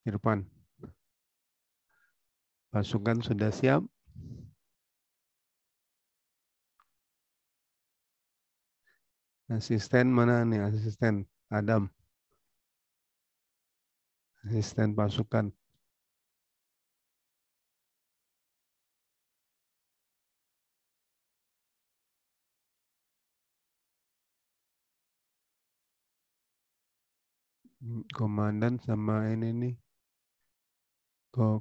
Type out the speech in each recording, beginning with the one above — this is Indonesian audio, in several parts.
Irfan, pasukan sudah siap? Asisten mana nih asisten? Adam, asisten pasukan. Komandan sama ini nih.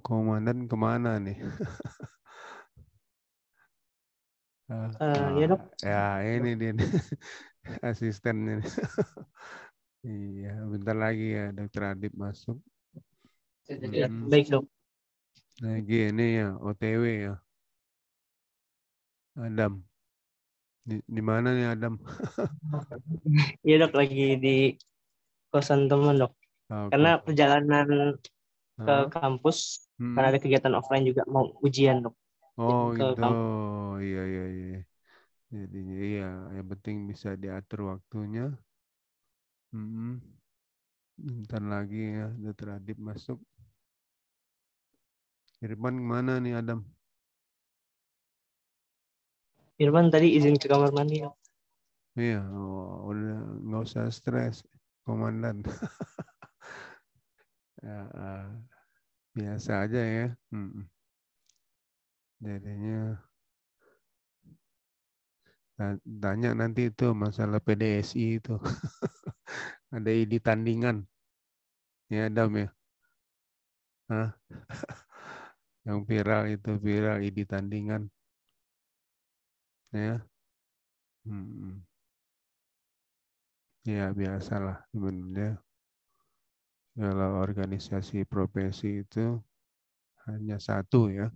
Komandan kemana nih? Ya dok. Ya ini dia nih. Asistennya. Iya, bentar lagi ya Dokter Adib masuk. Ya, baik dok. Lagi ini ya OTW ya. Adam, di mana nih Adam? Ya dok, lagi di kosan teman dok. Oh, Karena kos. perjalanan ke Hah? kampus, karena Hmm? ada kegiatan offline juga mau ujian dok. Jadi Oh ke gitu. kampus. Iya iya iya. Jadi iya, yang penting bisa diatur waktunya. Hmm. Bentar lagi ya Dokter Adib masuk. Irfan kemana nih Adam? Irfan tadi izin ke kamar mandi dok. Iya, oh, udah nggak usah stres, komandan. Ya, biasa aja ya. Jadinya tanya nanti itu masalah PDSI itu. Ada ID tandingan, ya Adam ya. Hah? Yang viral itu viral ID tandingan, ya. Hmm. Ya biasalah sebenarnya. Kalau organisasi profesi itu hanya satu ya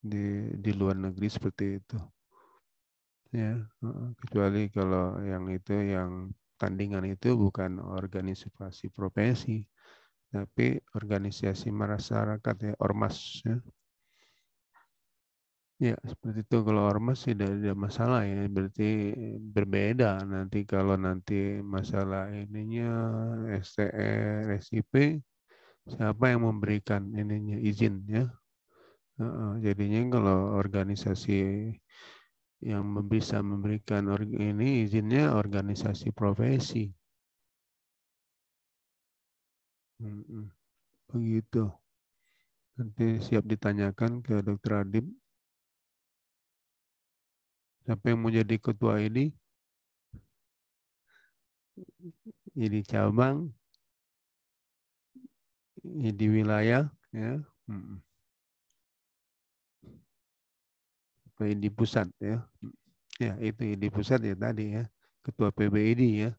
di luar negeri seperti itu. Ya, kecuali kalau yang itu yang tandingan itu bukan organisasi profesi, tapi organisasi masyarakat ya, ormas ya. Ya, seperti itu kalau ormas tidak ada masalah ya, berarti berbeda nanti kalau nanti masalah ininya STR, SIP, siapa yang memberikan ininya izin ya. Jadinya kalau organisasi yang bisa memberikan ini izinnya organisasi profesi. Begitu. Nanti siap ditanyakan ke Dokter Adib. Siapa yang mau jadi ketua ini cabang, ini di wilayah, ya, apa di pusat ya. Ya itu di pusat ya tadi ya, ketua PBID ya.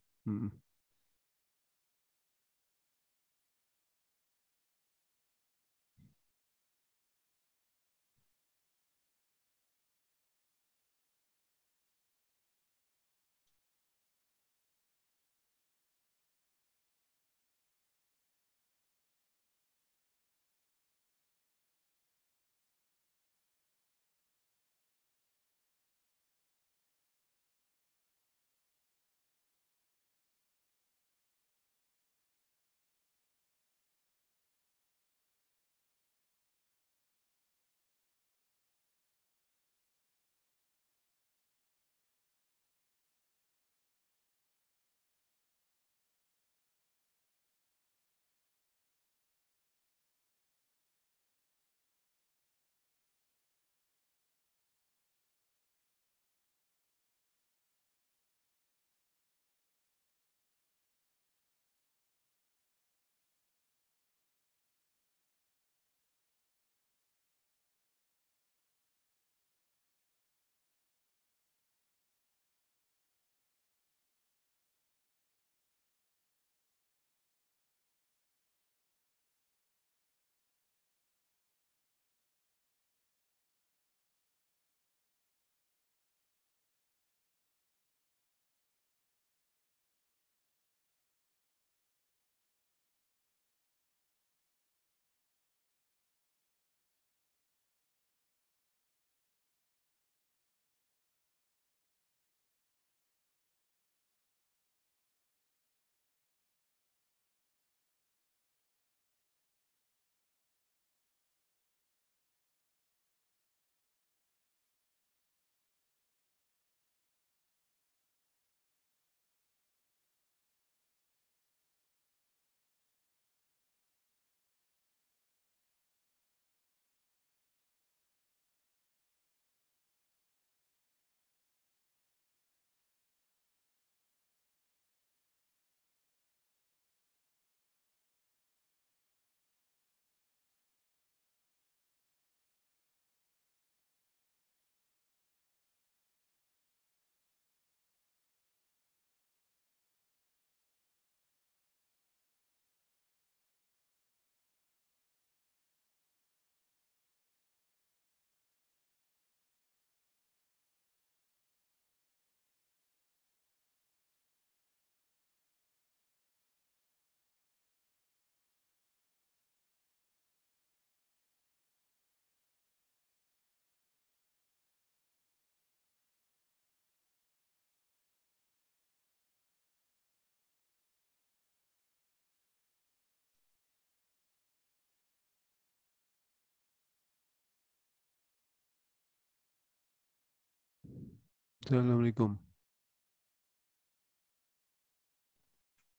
Assalamualaikum.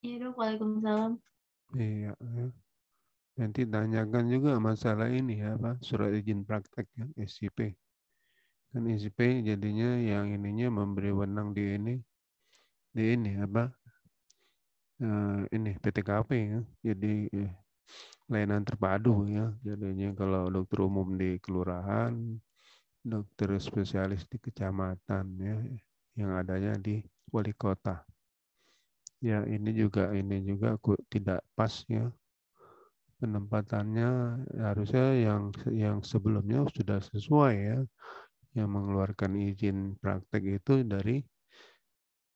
Iya dok, waalaikumsalam. Iya, ya. Nanti tanyakan juga masalah ini ya, apa surat izin praktek ya, SIP. Kan SIP jadinya yang ininya memberi wewenang di ini apa ini PTKP ya. Jadi layanan terpadu ya. Jadinya kalau dokter umum di kelurahan, dokter spesialis di kecamatan ya, yang adanya di wali kota. Ya ini juga tidak pas ya penempatannya, harusnya yang sebelumnya sudah sesuai ya, yang mengeluarkan izin praktek itu dari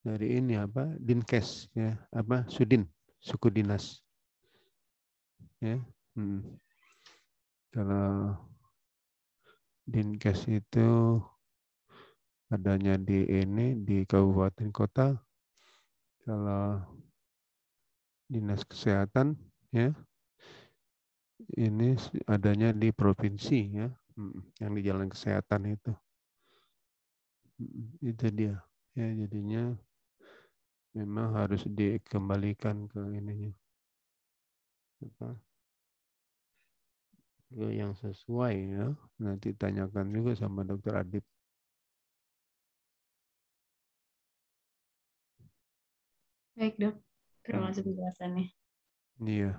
ini apa Dinkes ya, apa Sudin, suku dinas ya. Hmm. Kalau Dinkes itu adanya di kabupaten kota, kalau dinas kesehatan ya ini adanya di provinsi ya. Yang di jalan kesehatan itu. Itu dia ya, jadinya memang harus dikembalikan ke ininya apa ke yang sesuai ya. Nanti tanyakan juga sama dokter Adib. Baik dok, terima kasih Hmm. penjelasannya. Iya.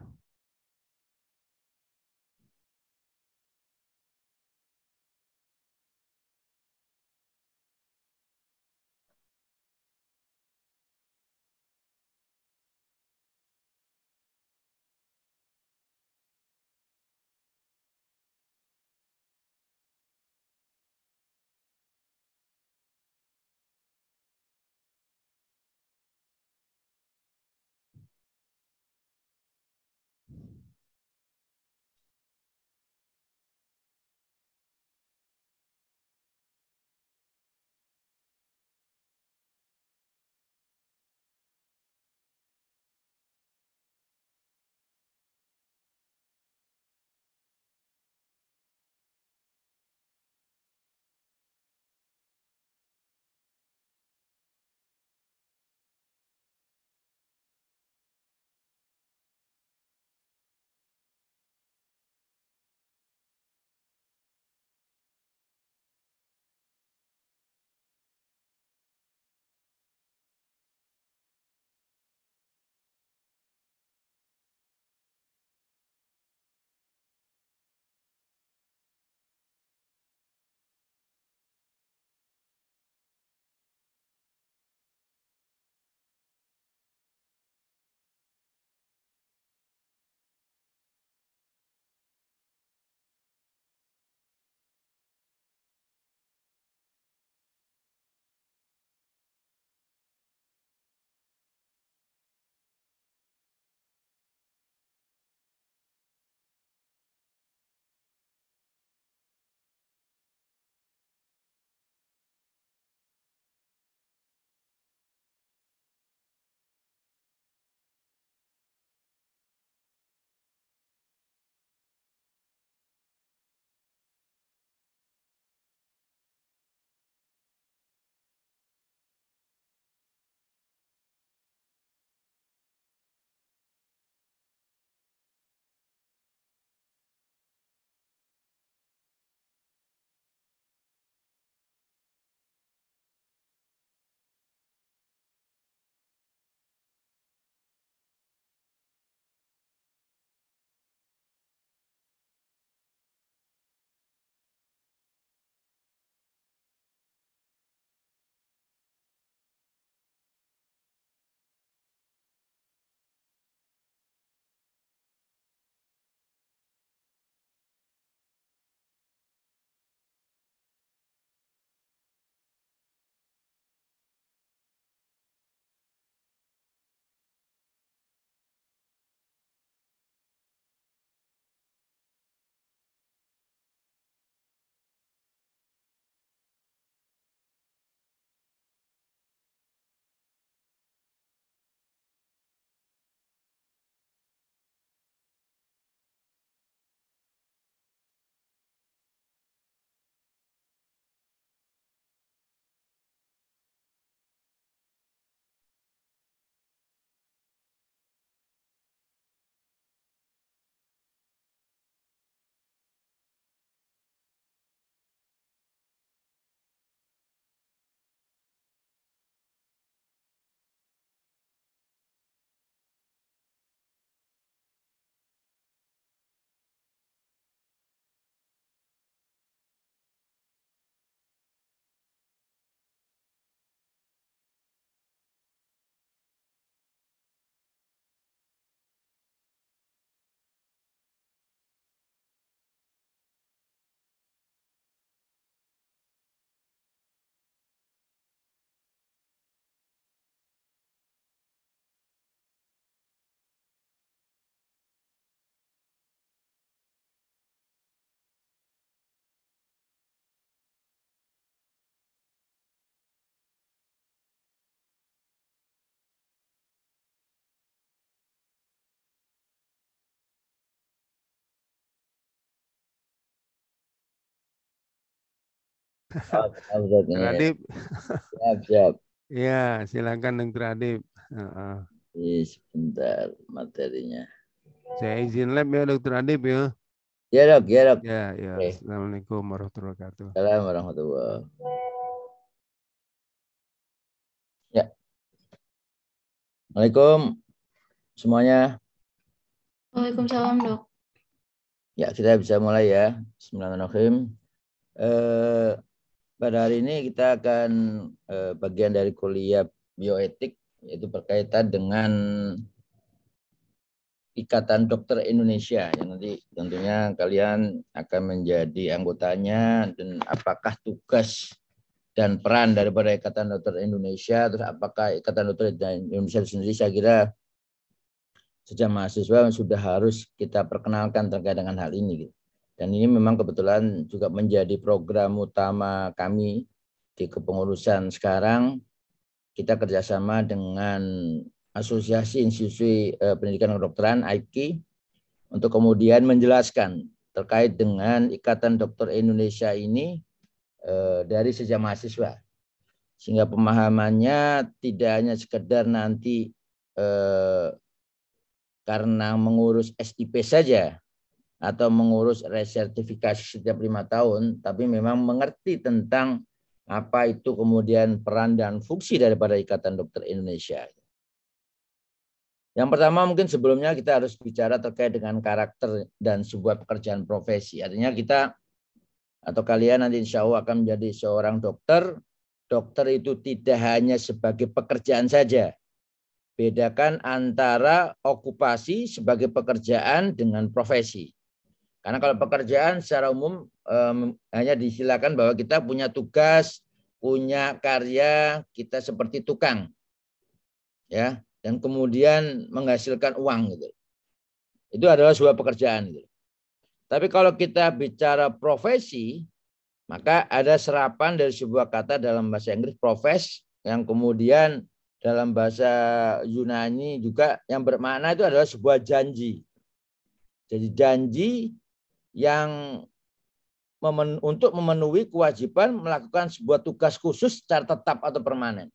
Dr. Adib. Siap. Ya, silakan Dr. Adib. Sebentar materinya. Saya izin lab ya Dr. Adib ya. Ya dok, ya dok. Ya. Oke. Assalamualaikum warahmatullahi wabarakatuh. Assalamualaikum warahmatullahi wabarakatuh. Ya. Assalamualaikum semuanya. Waalaikumsalam, Dok. Ya, kita bisa mulai ya. Bismillahirrahmanirrahim. Pada hari ini kita akan bagian dari kuliah bioetik, yaitu berkaitan dengan Ikatan Dokter Indonesia, yang nanti tentunya kalian akan menjadi anggotanya, dan apakah tugas dan peran daripada Ikatan Dokter Indonesia, terus apakah Ikatan Dokter Indonesia sendiri, saya kira sejak mahasiswa sudah harus kita perkenalkan terkait dengan hal ini. Dan ini memang kebetulan juga menjadi program utama kami di kepengurusan sekarang. Kita kerjasama dengan Asosiasi Institusi Pendidikan Kedokteran (AIPKI) untuk kemudian menjelaskan terkait dengan Ikatan Dokter Indonesia ini dari sejak mahasiswa, sehingga pemahamannya tidak hanya sekedar nanti karena mengurus SIP saja atau mengurus resertifikasi setiap 5 tahun, tapi memang mengerti tentang apa itu kemudian peran dan fungsi daripada Ikatan Dokter Indonesia. Yang pertama mungkin sebelumnya kita harus bicara terkait dengan karakter dan sebuah pekerjaan profesi. Artinya kita atau kalian nanti insya Allah akan menjadi seorang dokter. Dokter itu tidak hanya sebagai pekerjaan saja. Bedakan antara okupasi sebagai pekerjaan dengan profesi. Karena kalau pekerjaan secara umum hanya disilakan bahwa kita punya tugas, punya karya, kita seperti tukang. Ya. Dan kemudian menghasilkan uang gitu. Itu adalah sebuah pekerjaan gitu. Tapi kalau kita bicara profesi, maka ada serapan dari sebuah kata dalam bahasa Inggris profes, yang kemudian dalam bahasa Yunani juga yang bermakna itu adalah sebuah janji. Jadi janji yang untuk memenuhi kewajiban melakukan sebuah tugas khusus secara tetap atau permanen.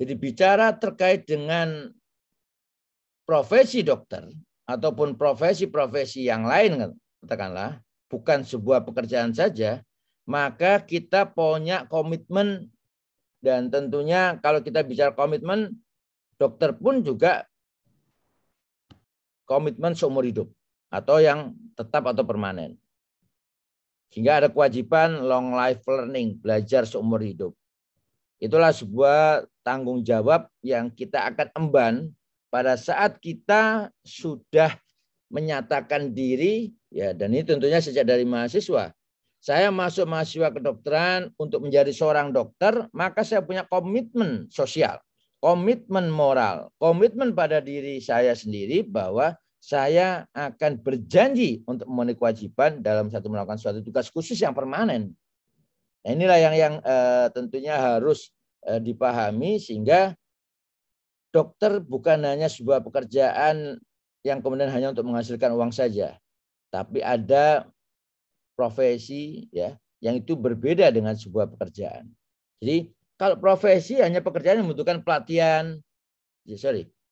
Jadi bicara terkait dengan profesi dokter ataupun profesi-profesi yang lain, katakanlah, bukan sebuah pekerjaan saja, maka kita punya komitmen, dan tentunya kalau kita bicara komitmen, dokter pun juga komitmen seumur hidup atau yang tetap atau permanen. Sehingga ada kewajiban long life learning, belajar seumur hidup. Itulah sebuah tanggung jawab yang kita akan emban pada saat kita sudah menyatakan diri, ya, dan ini tentunya sejak dari mahasiswa. Saya masuk mahasiswa kedokteran untuk menjadi seorang dokter, maka saya punya komitmen sosial, komitmen moral, komitmen pada diri saya sendiri bahwa saya akan berjanji untuk memenuhi kewajiban dalam melakukan suatu tugas khusus yang permanen. Nah, inilah yang tentunya harus dipahami, sehingga dokter bukan hanya sebuah pekerjaan yang kemudian hanya untuk menghasilkan uang saja, tapi ada profesi ya yang itu berbeda dengan sebuah pekerjaan. Jadi kalau profesi hanya pekerjaan yang membutuhkan pelatihan,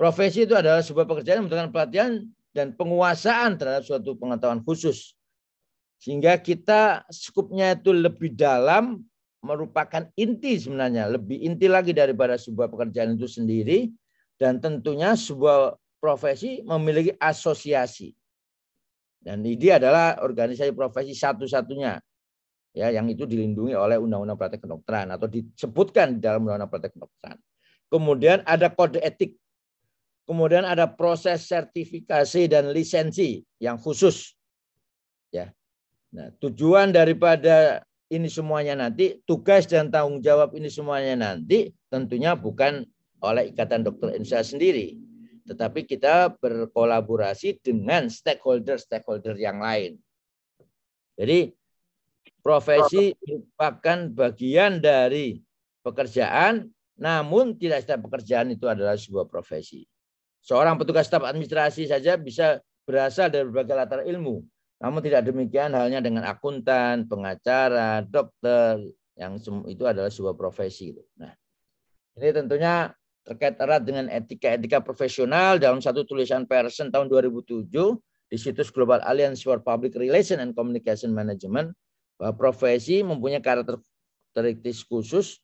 profesi itu adalah sebuah pekerjaan yang membutuhkan pelatihan dan penguasaan terhadap suatu pengetahuan khusus. Sehingga kita skupnya itu lebih dalam, merupakan inti sebenarnya, lebih inti lagi daripada sebuah pekerjaan itu sendiri. Dan tentunya sebuah profesi memiliki asosiasi. Dan ini adalah organisasi profesi satu-satunya ya yang itu dilindungi oleh Undang-Undang Praktek Kedokteran atau disebutkan di dalam Undang-Undang Praktek Kedokteran. Kemudian ada kode etik. Kemudian ada proses sertifikasi dan lisensi yang khusus. Ya. Nah, tujuan daripada ini semuanya nanti, tugas dan tanggung jawab ini semuanya nanti tentunya bukan oleh Ikatan Dokter Indonesia sendiri, tetapi kita berkolaborasi dengan stakeholder yang lain. Jadi profesi merupakan bagian dari pekerjaan, namun tidak setiap pekerjaan itu adalah sebuah profesi. Seorang petugas staf administrasi saja bisa berasal dari berbagai latar ilmu. Namun tidak demikian halnya dengan akuntan, pengacara, dokter, yang itu adalah sebuah profesi. Nah, ini tentunya terkait erat dengan etika-etika profesional dalam satu tulisan Pearson tahun 2007 di situs Global Alliance for Public Relations and Communication Management, bahwa profesi mempunyai karakteristik khusus.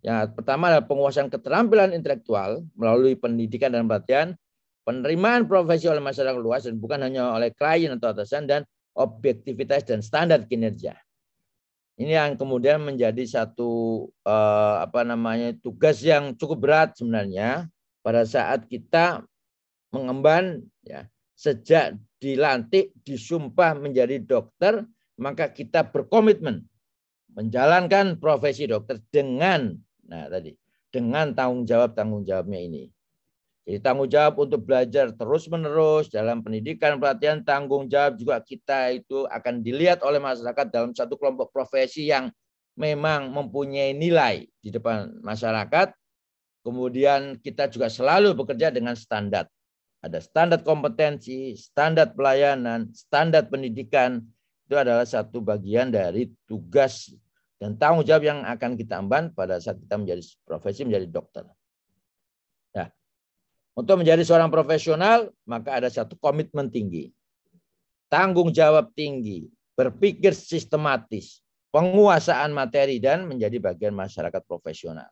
Yang pertama adalah penguasaan keterampilan intelektual melalui pendidikan dan pelatihan, penerimaan profesi oleh masyarakat luas dan bukan hanya oleh klien atau atasan, dan objektivitas dan standar kinerja. Ini yang kemudian menjadi satu tugas yang cukup berat sebenarnya pada saat kita mengemban, ya, sejak dilantik disumpah menjadi dokter, maka kita berkomitmen menjalankan profesi dokter dengan tanggung jawabnya ini. Jadi tanggung jawab untuk belajar terus-menerus dalam pendidikan, pelatihan, tanggung jawab juga kita itu akan dilihat oleh masyarakat dalam satu kelompok profesi yang memang mempunyai nilai di depan masyarakat. Kemudian kita juga selalu bekerja dengan standar. Ada standar kompetensi, standar pelayanan, standar pendidikan. Itu adalah satu bagian dari tugas dan tanggung jawab yang akan kita emban pada saat kita menjadi profesi menjadi dokter. Nah, untuk menjadi seorang profesional, maka ada satu komitmen tinggi, tanggung jawab tinggi, berpikir sistematis, penguasaan materi, dan menjadi bagian masyarakat profesional.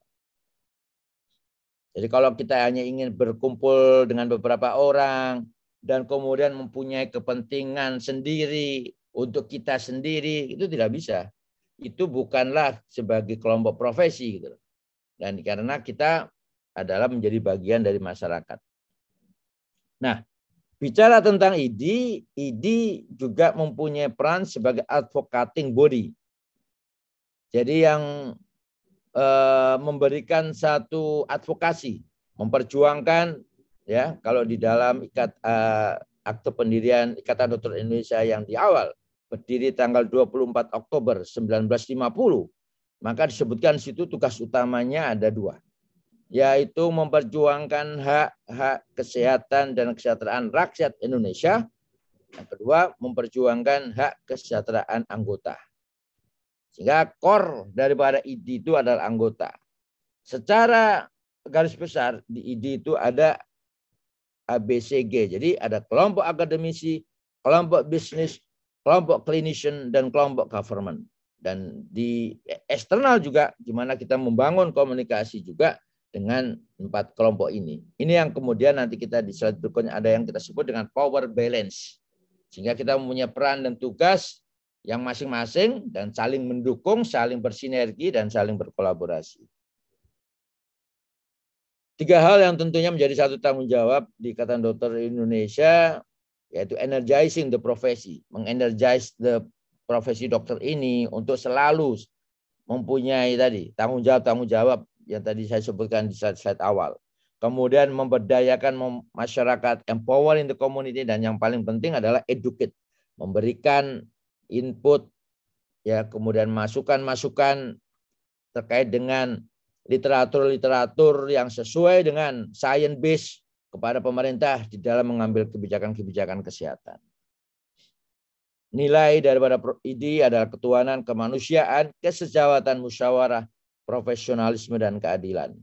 Jadi kalau kita hanya ingin berkumpul dengan beberapa orang dan kemudian mempunyai kepentingan sendiri untuk kita sendiri, itu tidak bisa. Itu bukanlah sebagai kelompok profesi gitu. Dan karena kita adalah menjadi bagian dari masyarakat. Nah, bicara tentang ID juga mempunyai peran sebagai advocating body. Jadi yang memberikan satu advokasi, memperjuangkan, ya, kalau di dalam akte pendirian Ikatan Dokter Indonesia yang di awal berdiri tanggal 24 Oktober 1950, maka disebutkan situ tugas utamanya ada 2, yaitu memperjuangkan hak-hak kesehatan dan kesejahteraan rakyat Indonesia. Yang kedua, memperjuangkan hak kesejahteraan anggota. Sehingga core daripada ID itu adalah anggota. Secara garis besar di ID itu ada ABCG. Jadi ada kelompok akademisi, kelompok bisnis, kelompok clinician, dan kelompok government. Dan di eksternal juga, di mana kita membangun komunikasi juga dengan 4 kelompok ini. Ini yang kemudian nanti kita di slide berikutnya ada yang kita sebut dengan power balance. Sehingga kita mempunyai peran dan tugas yang masing-masing dan saling mendukung, saling bersinergi, dan saling berkolaborasi. 3 hal yang tentunya menjadi satu tanggung jawab di Ikatan Dokter Indonesia, yaitu energizing the profesi, mengenergize the profesi dokter ini untuk selalu mempunyai tanggung jawab yang tadi saya sebutkan di slide awal. Kemudian memberdayakan masyarakat, empowering the community, dan yang paling penting adalah educate, memberikan input, ya, kemudian masukan-masukan terkait dengan literatur-literatur yang sesuai dengan science base kepada pemerintah di dalam mengambil kebijakan-kebijakan kesehatan. Nilai daripada ID adalah ketuhanan, kemanusiaan, kesejawatan, musyawarah, profesionalisme, dan keadilan.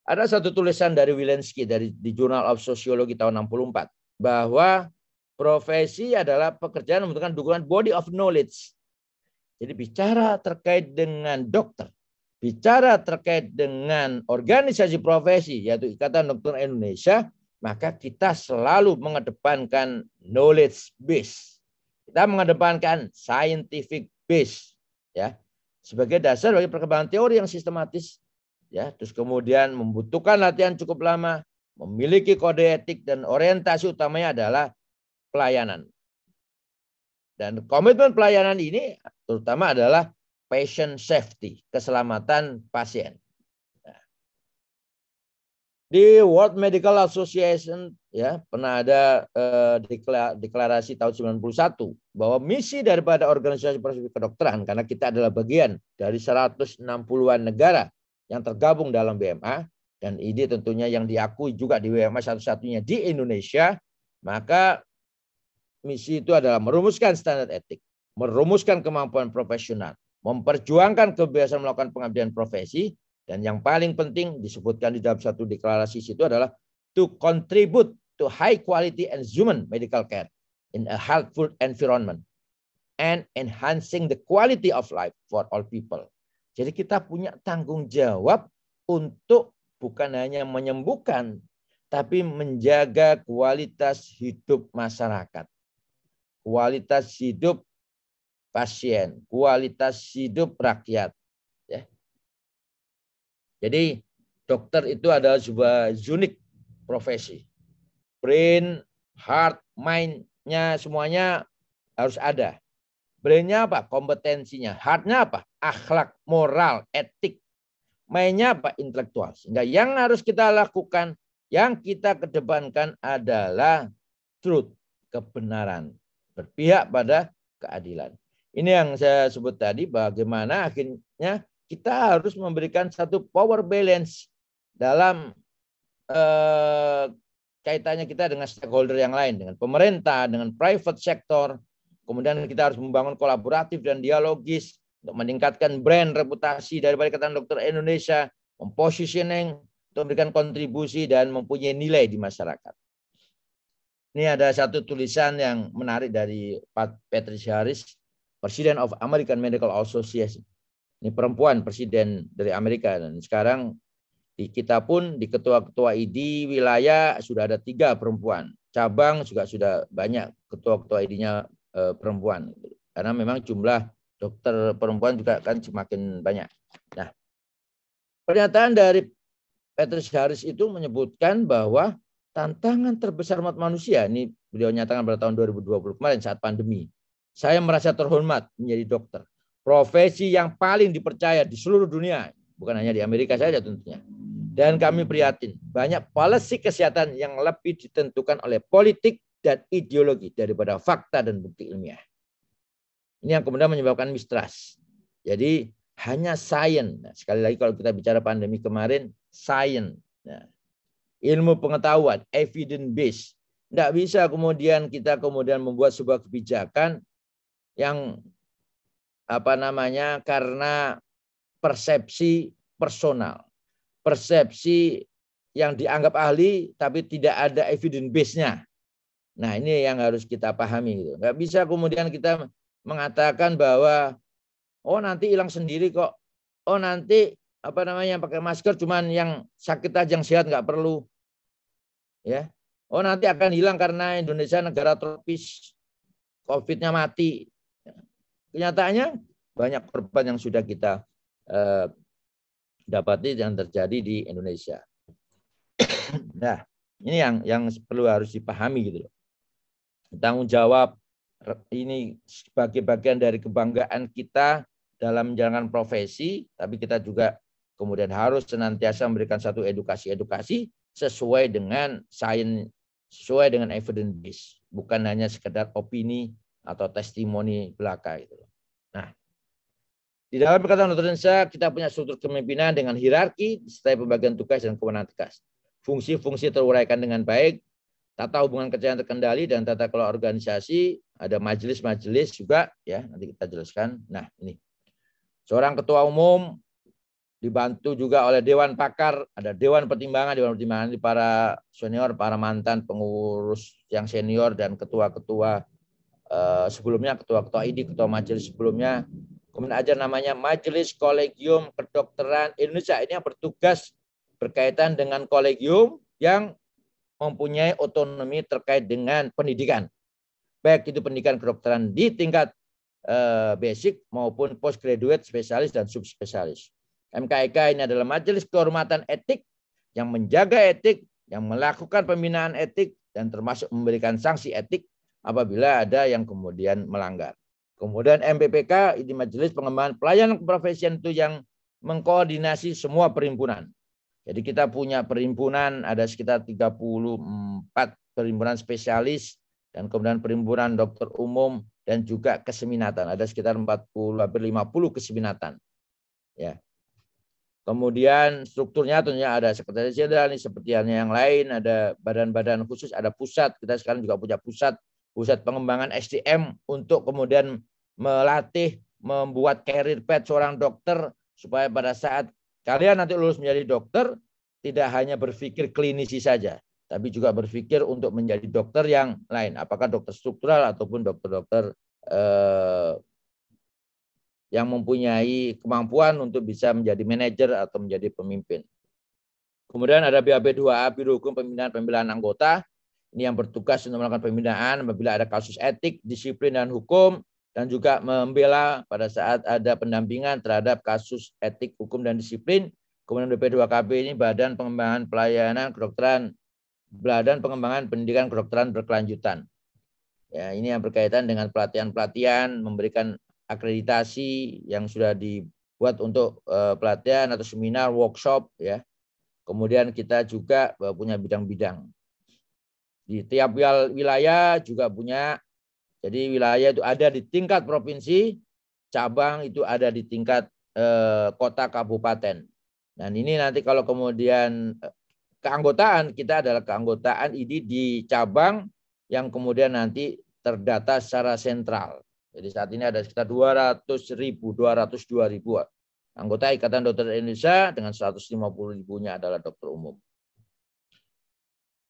Ada satu tulisan dari Wilensky di Journal of Sociology tahun 64 bahwa profesi adalah pekerjaan membutuhkan dukungan body of knowledge. Jadi bicara terkait dengan dokter, bicara terkait dengan organisasi profesi, yaitu Ikatan Dokter Indonesia, maka kita selalu mengedepankan knowledge base. Kita mengedepankan scientific base, ya, sebagai dasar bagi perkembangan teori yang sistematis, ya. Terus kemudian membutuhkan latihan cukup lama, memiliki kode etik, dan orientasi utamanya adalah pelayanan. Dan komitmen pelayanan ini terutama adalah patient safety, keselamatan pasien. Nah, di World Medical Association, ya, pernah ada deklarasi tahun 91 bahwa misi daripada organisasi profesi kedokteran, karena kita adalah bagian dari 160-an negara yang tergabung dalam BMA, dan ini tentunya yang diakui juga di BMA satu-satunya di Indonesia, maka misi itu adalah merumuskan standar etik, merumuskan kemampuan profesional, memperjuangkan kebiasaan melakukan pengabdian profesi, dan yang paling penting disebutkan di dalam satu deklarasi itu adalah to contribute to high quality and human medical care in a healthful environment and enhancing the quality of life for all people. Jadi kita punya tanggung jawab untuk bukan hanya menyembuhkan, tapi menjaga kualitas hidup masyarakat, kualitas hidup pasien, kualitas hidup rakyat. Ya. Jadi dokter itu adalah sebuah unik profesi. Brain, heart, mind-nya semuanya harus ada. Brain-nya apa? Kompetensinya. Heart-nya apa? Akhlak, moral, etik. Mind-nya apa? Intelektual. Sehingga yang harus kita lakukan, yang kita kedepankan adalah truth, kebenaran. Berpihak pada keadilan. Ini yang saya sebut tadi, bagaimana akhirnya kita harus memberikan satu power balance dalam kaitannya kita dengan stakeholder yang lain, dengan pemerintah, dengan private sector. Kemudian kita harus membangun kolaboratif dan dialogis untuk meningkatkan brand, reputasi daripada Ikatan Dokter Indonesia, mempositioning untuk memberikan kontribusi dan mempunyai nilai di masyarakat. Ini ada satu tulisan yang menarik dari Patricia Harris, President of American Medical Association. Ini perempuan presiden dari Amerika, dan sekarang di kita pun di ketua-ketua ID wilayah sudah ada 3 perempuan. Cabang juga sudah banyak ketua-ketua ID-nya perempuan. Karena memang jumlah dokter perempuan juga kan semakin banyak. Nah, pernyataan dari Patricia Harris itu menyebutkan bahwa tantangan terbesar umat manusia, ini beliau nyatakan pada tahun 2020 kemarin saat pandemi. Saya merasa terhormat menjadi dokter. Profesi yang paling dipercaya di seluruh dunia, bukan hanya di Amerika saja tentunya. Dan kami prihatin, banyak policy kesehatan yang lebih ditentukan oleh politik dan ideologi daripada fakta dan bukti ilmiah. Ini yang kemudian menyebabkan mistrust. Jadi hanya sains. Nah, sekali lagi kalau kita bicara pandemi kemarin, sains. Nah, ilmu pengetahuan, evidence based. Tidak bisa kemudian kita membuat sebuah kebijakan yang karena persepsi personal, persepsi yang dianggap ahli tapi tidak ada evidence base-nya. Nah, ini yang harus kita pahami gitu. Nggak bisa kemudian kita mengatakan bahwa oh nanti hilang sendiri kok. Oh nanti pakai masker cuman yang sakit aja, yang sehat nggak perlu. Ya. Oh nanti akan hilang karena Indonesia negara tropis, COVID-nya mati. Kenyataannya banyak korban yang sudah kita dapati yang terjadi di Indonesia. Nah, ini yang perlu harus dipahami gitu loh. Tanggung jawab ini sebagai bagian dari kebanggaan kita dalam menjalankan profesi, tapi kita juga kemudian harus senantiasa memberikan satu edukasi sesuai dengan sains, sesuai dengan evidence base, bukan hanya sekedar opini atau testimoni belaka gitu. Nah, di dalam Ikatan Dokter Indonesia kita punya struktur kepemimpinan dengan hierarki, serta pembagian tugas dan kewenangan tegas. Fungsi-fungsi teruraikan dengan baik, tata hubungan kerja yang terkendali dan tata kelola organisasi, ada majelis-majelis juga ya, nanti kita jelaskan. Nah, ini. Seorang ketua umum dibantu juga oleh dewan pakar, ada dewan pertimbangan di para senior, para mantan pengurus yang senior dan ketua-ketua sebelumnya, ketua-ketua ID, ketua majelis sebelumnya. Kemudian ada namanya Majelis Kolegium Kedokteran Indonesia. Ini yang bertugas berkaitan dengan kolegium yang mempunyai otonomi terkait dengan pendidikan. Baik itu pendidikan kedokteran di tingkat basic maupun postgraduate, spesialis dan subspesialis. MKEK ini adalah Majelis Kehormatan Etik yang menjaga etik, yang melakukan pembinaan etik dan termasuk memberikan sanksi etik apabila ada yang kemudian melanggar. Kemudian MPPK ini Majelis Pengembangan Pelayanan Keprofesian itu yang mengkoordinasi semua perhimpunan. Jadi kita punya perhimpunan ada sekitar 34 perhimpunan spesialis dan kemudian perhimpunan dokter umum dan juga keseminatan. Ada sekitar 40 hampir 50 keseminatan. Ya. Kemudian strukturnya tentunya ada sekretaris jenderal seperti yang lain, ada badan-badan khusus, ada pusat. Kita sekarang juga punya pusat pusat pengembangan SDM untuk kemudian melatih, membuat career path seorang dokter supaya pada saat kalian nanti lulus menjadi dokter tidak hanya berpikir klinisi saja, tapi juga berpikir untuk menjadi dokter yang lain, apakah dokter struktural ataupun dokter-dokter yang mempunyai kemampuan untuk bisa menjadi manajer atau menjadi pemimpin. Kemudian ada BAB2A, Biro Hukum Pembinaan Anggota. Ini yang bertugas untuk melakukan pembinaan apabila ada kasus etik, disiplin, dan hukum, dan juga membela pada saat ada pendampingan terhadap kasus etik, hukum, dan disiplin. Kemudian BP2KB ini Badan Pengembangan Pelayanan Kedokteran, Badan Pengembangan Pendidikan Kedokteran Berkelanjutan. Ya, ini yang berkaitan dengan pelatihan-pelatihan, memberikan akreditasi yang sudah dibuat untuk pelatihan atau seminar, workshop, ya. Kemudian kita juga punya bidang-bidang. Di tiap wilayah juga punya. Jadi wilayah itu ada di tingkat provinsi, cabang itu ada di tingkat kota kabupaten. Dan ini nanti kalau kemudian keanggotaan kita adalah keanggotaan ID di cabang yang kemudian nanti terdata secara sentral. Jadi saat ini ada sekitar 202.000 anggota Ikatan Dokter Indonesia dengan 150.000-nya adalah dokter umum.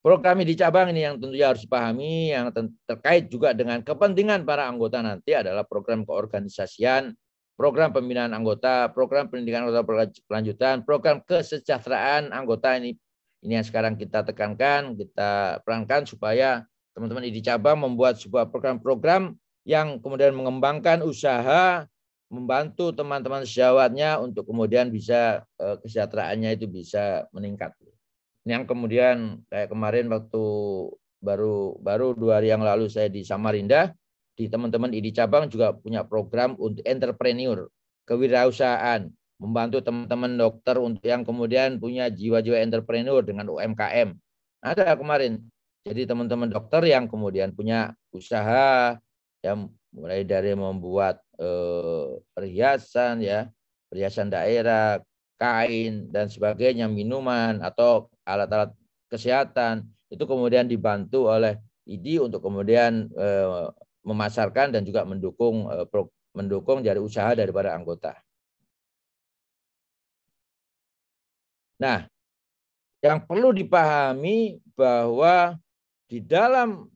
Program di cabang ini yang tentunya harus dipahami, yang terkait juga dengan kepentingan para anggota nanti adalah program keorganisasian, program pembinaan anggota, program pendidikan anggota berkelanjutan, program kesejahteraan anggota ini yang sekarang kita tekankan, kita perankan supaya teman-teman di cabang membuat sebuah program-program yang kemudian mengembangkan usaha, membantu teman-teman sejawatnya untuk kemudian bisa kesejahteraannya itu bisa meningkat. Yang kemudian kayak kemarin waktu baru 2 hari yang lalu saya di Samarinda, di teman-teman ID cabang juga punya program untuk entrepreneur, kewirausahaan, membantu teman-teman dokter untuk yang kemudian punya jiwa-jiwa entrepreneur dengan UMKM. Ada kemarin. Jadi teman-teman dokter yang kemudian punya usaha yang mulai dari membuat perhiasan, ya, perhiasan daerah, kain dan sebagainya, minuman atau alat-alat kesehatan, itu kemudian dibantu oleh ID untuk kemudian memasarkan dan juga mendukung dari usaha daripada anggota. Nah, yang perlu dipahami bahwa di dalam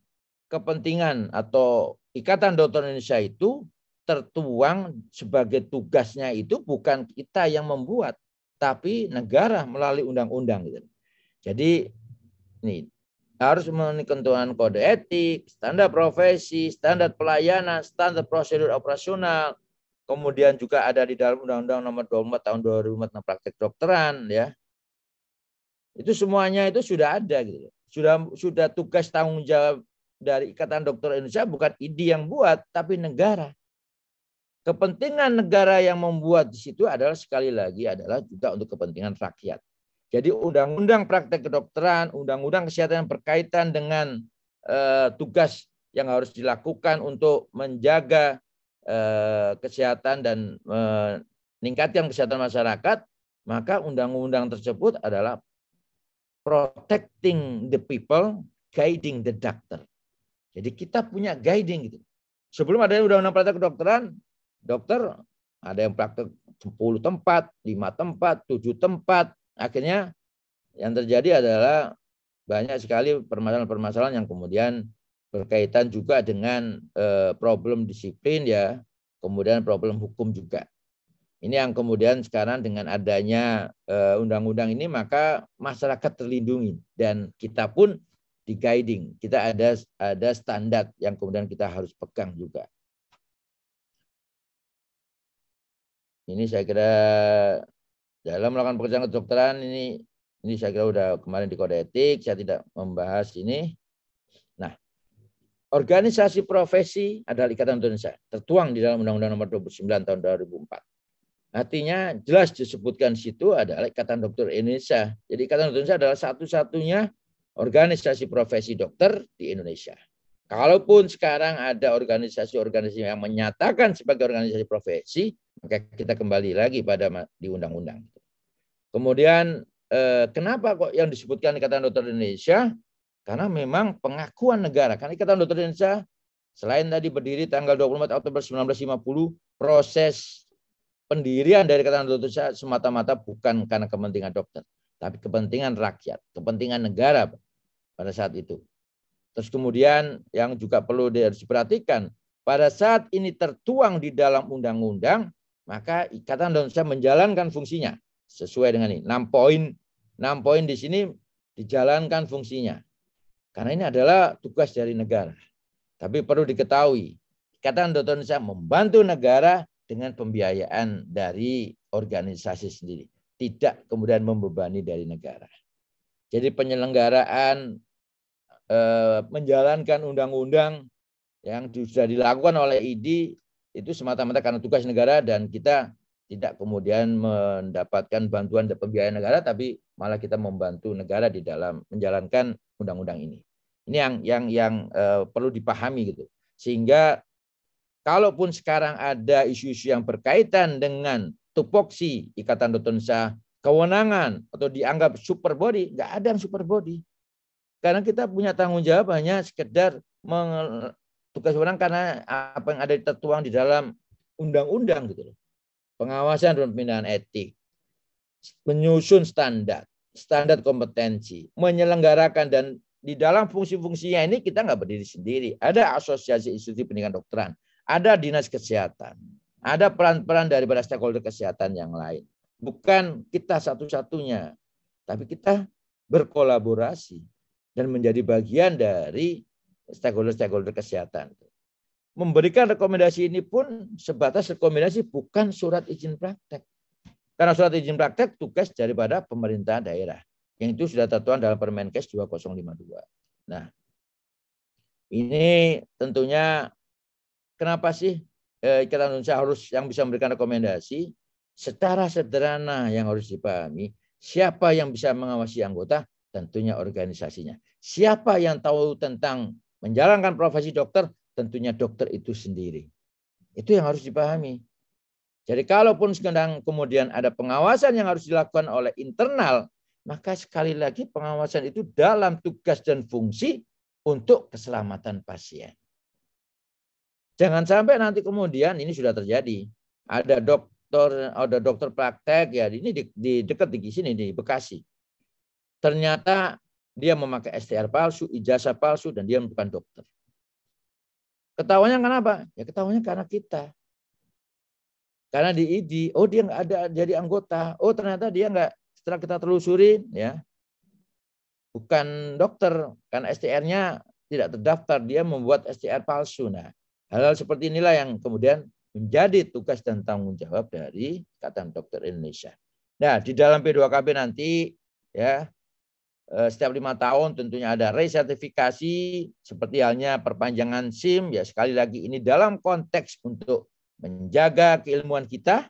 kepentingan atau Ikatan Dokter Indonesia itu tertuang sebagai tugasnya itu bukan kita yang membuat, tapi negara melalui undang-undang. Gitu. Jadi ini harus memenuhi ketentuan kode etik, standar profesi, standar pelayanan, standar prosedur operasional. Kemudian juga ada di dalam Undang-Undang Nomor 24 Tahun 2004 tentang praktek kedokteran, ya. Itu semuanya itu sudah ada, gitu. Sudah tugas tanggung jawab dari Ikatan Dokter Indonesia, bukan ID yang buat, tapi negara. Kepentingan negara yang membuat di situ adalah sekali lagi adalah juga untuk kepentingan rakyat. Jadi undang-undang praktek kedokteran, undang-undang kesehatan yang berkaitan dengan tugas yang harus dilakukan untuk menjaga kesehatan dan meningkatkan kesehatan masyarakat, maka undang-undang tersebut adalah protecting the people, guiding the doctor. Jadi kita punya guiding gitu. Sebelum ada undang-undang praktek kedokteran, dokter ada yang praktek 10 tempat, 5 tempat, 7 tempat. Akhirnya yang terjadi adalah banyak sekali permasalahan-permasalahan yang kemudian berkaitan juga dengan problem disiplin, ya, kemudian problem hukum juga. Ini yang kemudian sekarang dengan adanya undang-undang ini maka masyarakat terlindungi dan kita pun di guiding. Kita ada standar yang kemudian kita harus pegang juga. Ini saya kira dalam melakukan pekerjaan kedokteran ini saya kira udah kemarin di kode etik, saya tidak membahas ini. Nah, organisasi profesi adalah Ikatan Dokter Indonesia, tertuang di dalam Undang-Undang Nomor 29 Tahun 2004. Artinya jelas disebutkan situ adalah Ikatan Dokter Indonesia. Jadi Ikatan Dokter Indonesia adalah satu-satunya organisasi profesi dokter di Indonesia. Kalaupun sekarang ada organisasi-organisasi yang menyatakan sebagai organisasi profesi, maka kita kembali lagi pada di undang-undang. Kemudian kenapa kok yang disebutkan Ikatan Dokter Indonesia? Karena memang pengakuan negara. Karena Ikatan Dokter Indonesia Selain tadi berdiri tanggal 24 Oktober 1950, proses pendirian dari Ikatan Dokter Indonesia semata-mata bukan karena kepentingan dokter, tapi kepentingan rakyat, kepentingan negara pada saat itu. Terus kemudian yang juga perlu diperhatikan, pada saat ini tertuang di dalam undang-undang, maka Ikatan Dokter Indonesia menjalankan fungsinya sesuai dengan ini. 6 poin di sini dijalankan fungsinya. Karena ini adalah tugas dari negara. Tapi perlu diketahui, Ikatan Dokter Indonesia membantu negara dengan pembiayaan dari organisasi sendiri. Tidak kemudian membebani dari negara. Jadi penyelenggaraan menjalankan undang-undang yang sudah dilakukan oleh ID itu semata-mata karena tugas negara, dan kita tidak kemudian mendapatkan bantuan dan pembiayaan negara, tapi malah kita membantu negara di dalam menjalankan undang-undang ini. Ini yang perlu dipahami gitu. Sehingga kalaupun sekarang ada isu-isu yang berkaitan dengan tupoksi Ikatan Dokter Indonesia, kewenangan atau dianggap super body, nggak ada yang super body. Karena kita punya tanggung jawab hanya sekedar tugas wewenang karena apa yang ada tertuang di dalam undang-undang gitu loh. Pengawasan dan pembinaan etik, menyusun standar kompetensi, menyelenggarakan, dan di dalam fungsi-fungsinya ini kita nggak berdiri sendiri. Ada asosiasi institusi pendidikan dokteran, ada dinas kesehatan, ada peran-peran dari para stakeholder kesehatan yang lain. Bukan kita satu-satunya, tapi kita berkolaborasi dan menjadi bagian dari stakeholder kesehatan. Memberikan rekomendasi ini pun sebatas rekomendasi, bukan surat izin praktek. Karena surat izin praktek tugas daripada pemerintah daerah. Yang itu sudah tertuang dalam Permenkes 2052. Nah, ini tentunya kenapa sih Ikatan Indonesia harus yang bisa memberikan rekomendasi? Secara sederhana yang harus dipahami, siapa yang bisa mengawasi anggota? Tentunya organisasinya. Siapa yang tahu tentang menjalankan profesi dokter? Tentunya dokter itu sendiri. Itu yang harus dipahami. Jadi kalaupun sedang kemudian ada pengawasan yang harus dilakukan oleh internal, maka sekali lagi pengawasan itu dalam tugas dan fungsi untuk keselamatan pasien. Jangan sampai nanti kemudian ini sudah terjadi. Ada dokter praktek ya, ini di dekat di sini di Bekasi. Ternyata dia memakai STR palsu, ijazah palsu, dan dia bukan dokter. Ketahuannya kenapa? Ya ketahuannya karena kita. Karena di ID, oh dia nggak ada jadi anggota. Oh ternyata dia nggak, setelah kita telusuri, ya bukan dokter. Karena STR-nya tidak terdaftar, dia membuat STR palsu. Nah, hal-hal seperti inilah yang kemudian menjadi tugas dan tanggung jawab dari Ikatan Dokter Indonesia. Nah, di dalam P2KB nanti, ya, setiap 5 tahun tentunya ada resertifikasi seperti halnya perpanjangan SIM. Ya sekali lagi ini dalam konteks untuk menjaga keilmuan kita,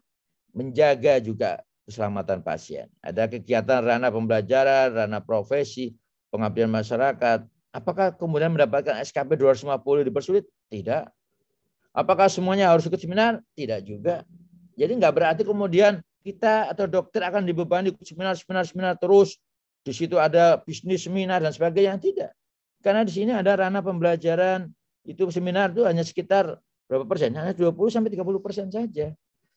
menjaga juga keselamatan pasien. Ada kegiatan ranah pembelajaran, ranah profesi, pengabdian masyarakat. Apakah kemudian mendapatkan SKP 250 dipersulit? Tidak. Apakah semuanya harus ikut seminar? Tidak juga. Jadi nggak berarti kemudian kita atau dokter akan dibebani seminar terus. Di situ ada bisnis seminar dan sebagainya. Tidak. Karena di sini ada ranah pembelajaran. Itu seminar itu hanya sekitar berapa persen? Hanya 20-30% saja.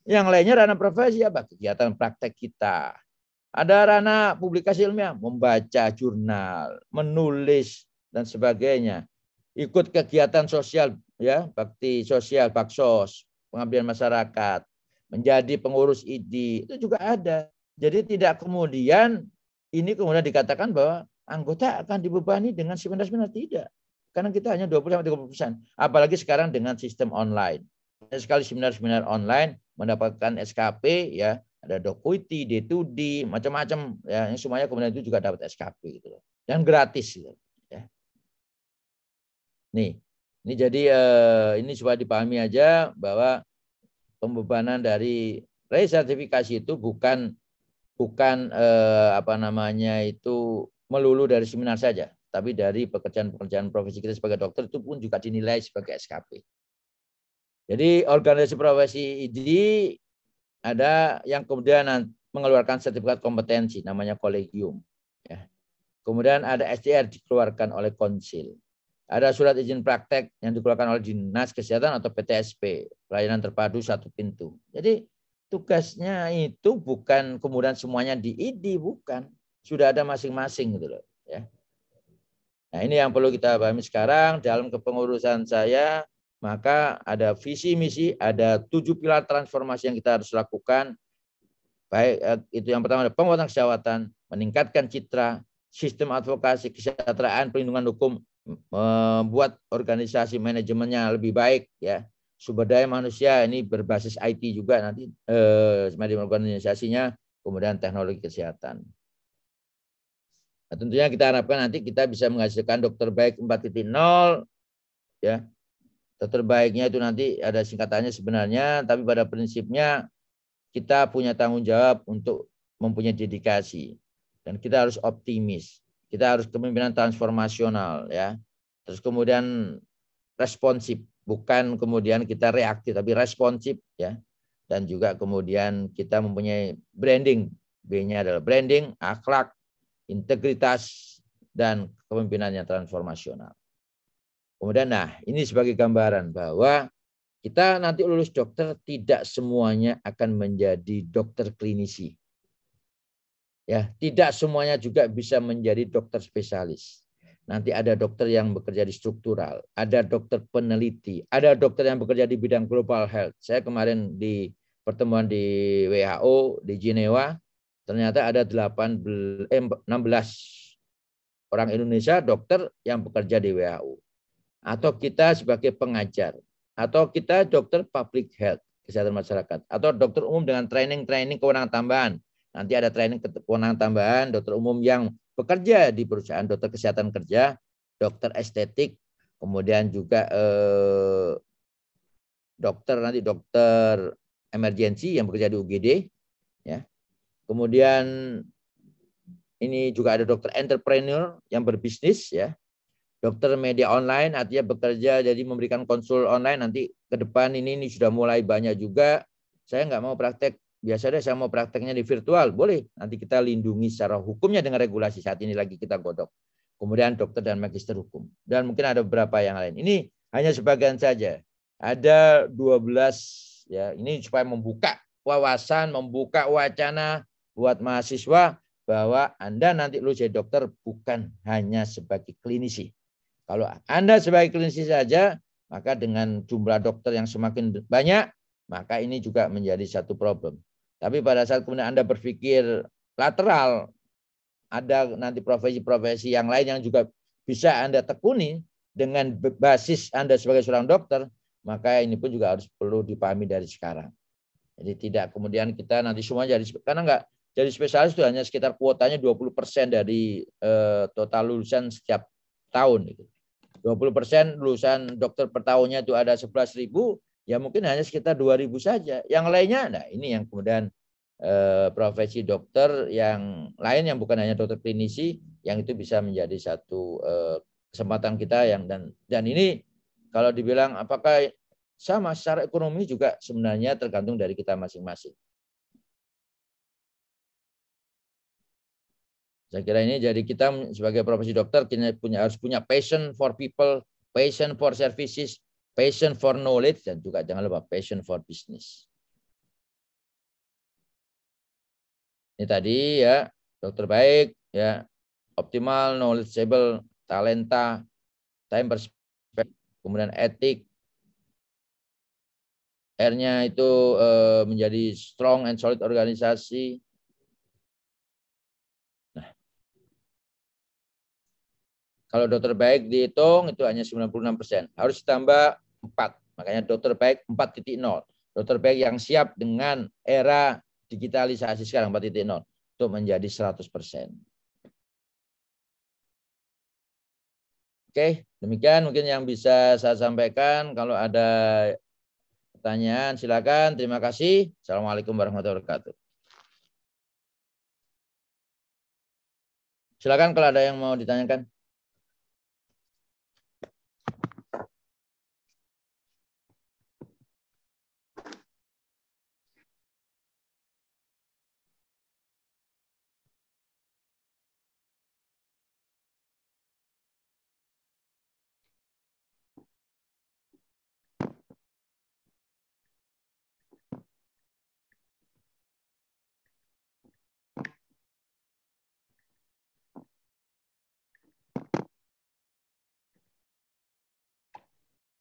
Yang lainnya ranah profesi apa? Kegiatan praktek kita. Ada ranah publikasi ilmiah, membaca jurnal, menulis dan sebagainya. Ikut kegiatan sosial, ya, bakti sosial, baksos, pengabdian masyarakat, menjadi pengurus ID, itu juga ada. Jadi tidak kemudian ini kemudian dikatakan bahwa anggota akan dibebani dengan seminar-seminar, tidak. Karena kita hanya 20-30%. Apalagi sekarang dengan sistem online. Sekali seminar-seminar online mendapatkan SKP, ya, ada Dokuiti, D2D, macam-macam, ya, yang semuanya kemudian itu juga dapat SKP gitu loh. Dan gratis gitu, ya. Nih, ini jadi ini supaya dipahami aja bahwa pembebanan dari resertifikasi itu bukan melulu dari seminar saja, tapi dari pekerjaan profesi kita sebagai dokter itu pun juga dinilai sebagai SKP. Jadi organisasi profesi ini ada yang kemudian mengeluarkan sertifikat kompetensi, namanya kolegium. Ya. Kemudian ada SDR dikeluarkan oleh konsil. Ada surat izin praktek yang dikeluarkan oleh Dinas Kesehatan atau PTSP, pelayanan terpadu satu pintu. Jadi tugasnya itu bukan kemudian semuanya di ID, bukan. Sudah ada masing-masing gitu loh. Ya. Nah ini yang perlu kita pahami sekarang dalam kepengurusan saya, maka ada visi misi, ada 7 pilar transformasi yang kita harus lakukan. Baik itu yang pertama ada penguatan kesehatan, meningkatkan citra, sistem advokasi, kesejahteraan, perlindungan hukum, membuat organisasi manajemennya lebih baik ya. Sumber daya manusia ini berbasis IT juga nanti manajemen organisasinya, kemudian teknologi kesehatan. Nah, tentunya kita harapkan nanti kita bisa menghasilkan dokter baik 4.0 ya. Dokter baiknya itu nanti ada singkatannya sebenarnya, tapi pada prinsipnya kita punya tanggung jawab untuk mempunyai dedikasi dan kita harus optimis. Kita harus kepemimpinan transformasional ya. Terus kemudian responsif, bukan kemudian kita reaktif tapi responsif ya. Dan juga kemudian kita mempunyai branding. B-nya adalah branding, akhlak, integritas dan kepemimpinan yang transformasional. Kemudian nah, ini sebagai gambaran bahwa kita nanti lulus dokter tidak semuanya akan menjadi dokter klinisi. Ya, tidak semuanya juga bisa menjadi dokter spesialis. Nanti ada dokter yang bekerja di struktural, ada dokter peneliti, ada dokter yang bekerja di bidang global health. Saya kemarin di pertemuan di WHO di Jenewa, ternyata ada 16 orang Indonesia dokter yang bekerja di WHO. Atau kita sebagai pengajar, atau kita dokter public health, kesehatan masyarakat, atau dokter umum dengan training kewenangan tambahan. Nanti ada training kewenangan tambahan, dokter umum yang bekerja di perusahaan dokter kesehatan kerja, dokter estetik, kemudian juga dokter emergency yang bekerja di UGD, ya. Kemudian ini juga ada dokter entrepreneur yang berbisnis, ya. Dokter media online artinya bekerja jadi memberikan konsul online. Nanti ke depan ini sudah mulai banyak juga. Saya nggak mau praktek biasa deh, saya mau prakteknya di virtual, boleh. Nanti kita lindungi secara hukumnya dengan regulasi. Saat ini lagi kita godok. Kemudian dokter dan magister hukum. Dan mungkin ada beberapa yang lain. Ini hanya sebagian saja. Ada 12 ya. Ini supaya membuka wawasan, membuka wacana buat mahasiswa bahwa Anda nanti lulus jadi dokter bukan hanya sebagai klinisi. Kalau Anda sebagai klinisi saja, maka dengan jumlah dokter yang semakin banyak, maka ini juga menjadi satu problem. Tapi pada saat kemudian Anda berpikir lateral, ada nanti profesi-profesi yang lain yang juga bisa Anda tekuni dengan basis Anda sebagai seorang dokter, maka ini pun juga harus perlu dipahami dari sekarang. Jadi tidak kemudian kita nanti semua jadi, karena enggak jadi spesialis itu hanya sekitar kuotanya 20% dari total lulusan setiap tahun. 20% lulusan dokter per tahunnya itu ada 11.000, ya mungkin hanya sekitar 2.000 saja. Yang lainnya, nah ini yang kemudian profesi dokter yang lain yang bukan hanya dokter klinisi, yang itu bisa menjadi satu kesempatan kita yang dan ini kalau dibilang apakah sama secara ekonomi juga sebenarnya tergantung dari kita masing-masing. Saya kira ini jadi kita sebagai profesi dokter kita harus punya passion for people, passion for services, passion for knowledge, dan juga jangan lupa passion for business. Ini tadi ya, dokter baik, ya optimal, knowledgeable, talenta, time perspective, kemudian etik. R-nya itu menjadi strong and solid organisasi. Kalau dokter baik dihitung itu hanya 96%. Harus ditambah 4. Makanya dokter baik 4.0. Dokter baik yang siap dengan era digitalisasi sekarang 4.0 untuk menjadi 100%. Oke, demikian mungkin yang bisa saya sampaikan. Kalau ada pertanyaan silakan. Terima kasih. Assalamualaikum warahmatullahi wabarakatuh. Silakan kalau ada yang mau ditanyakan.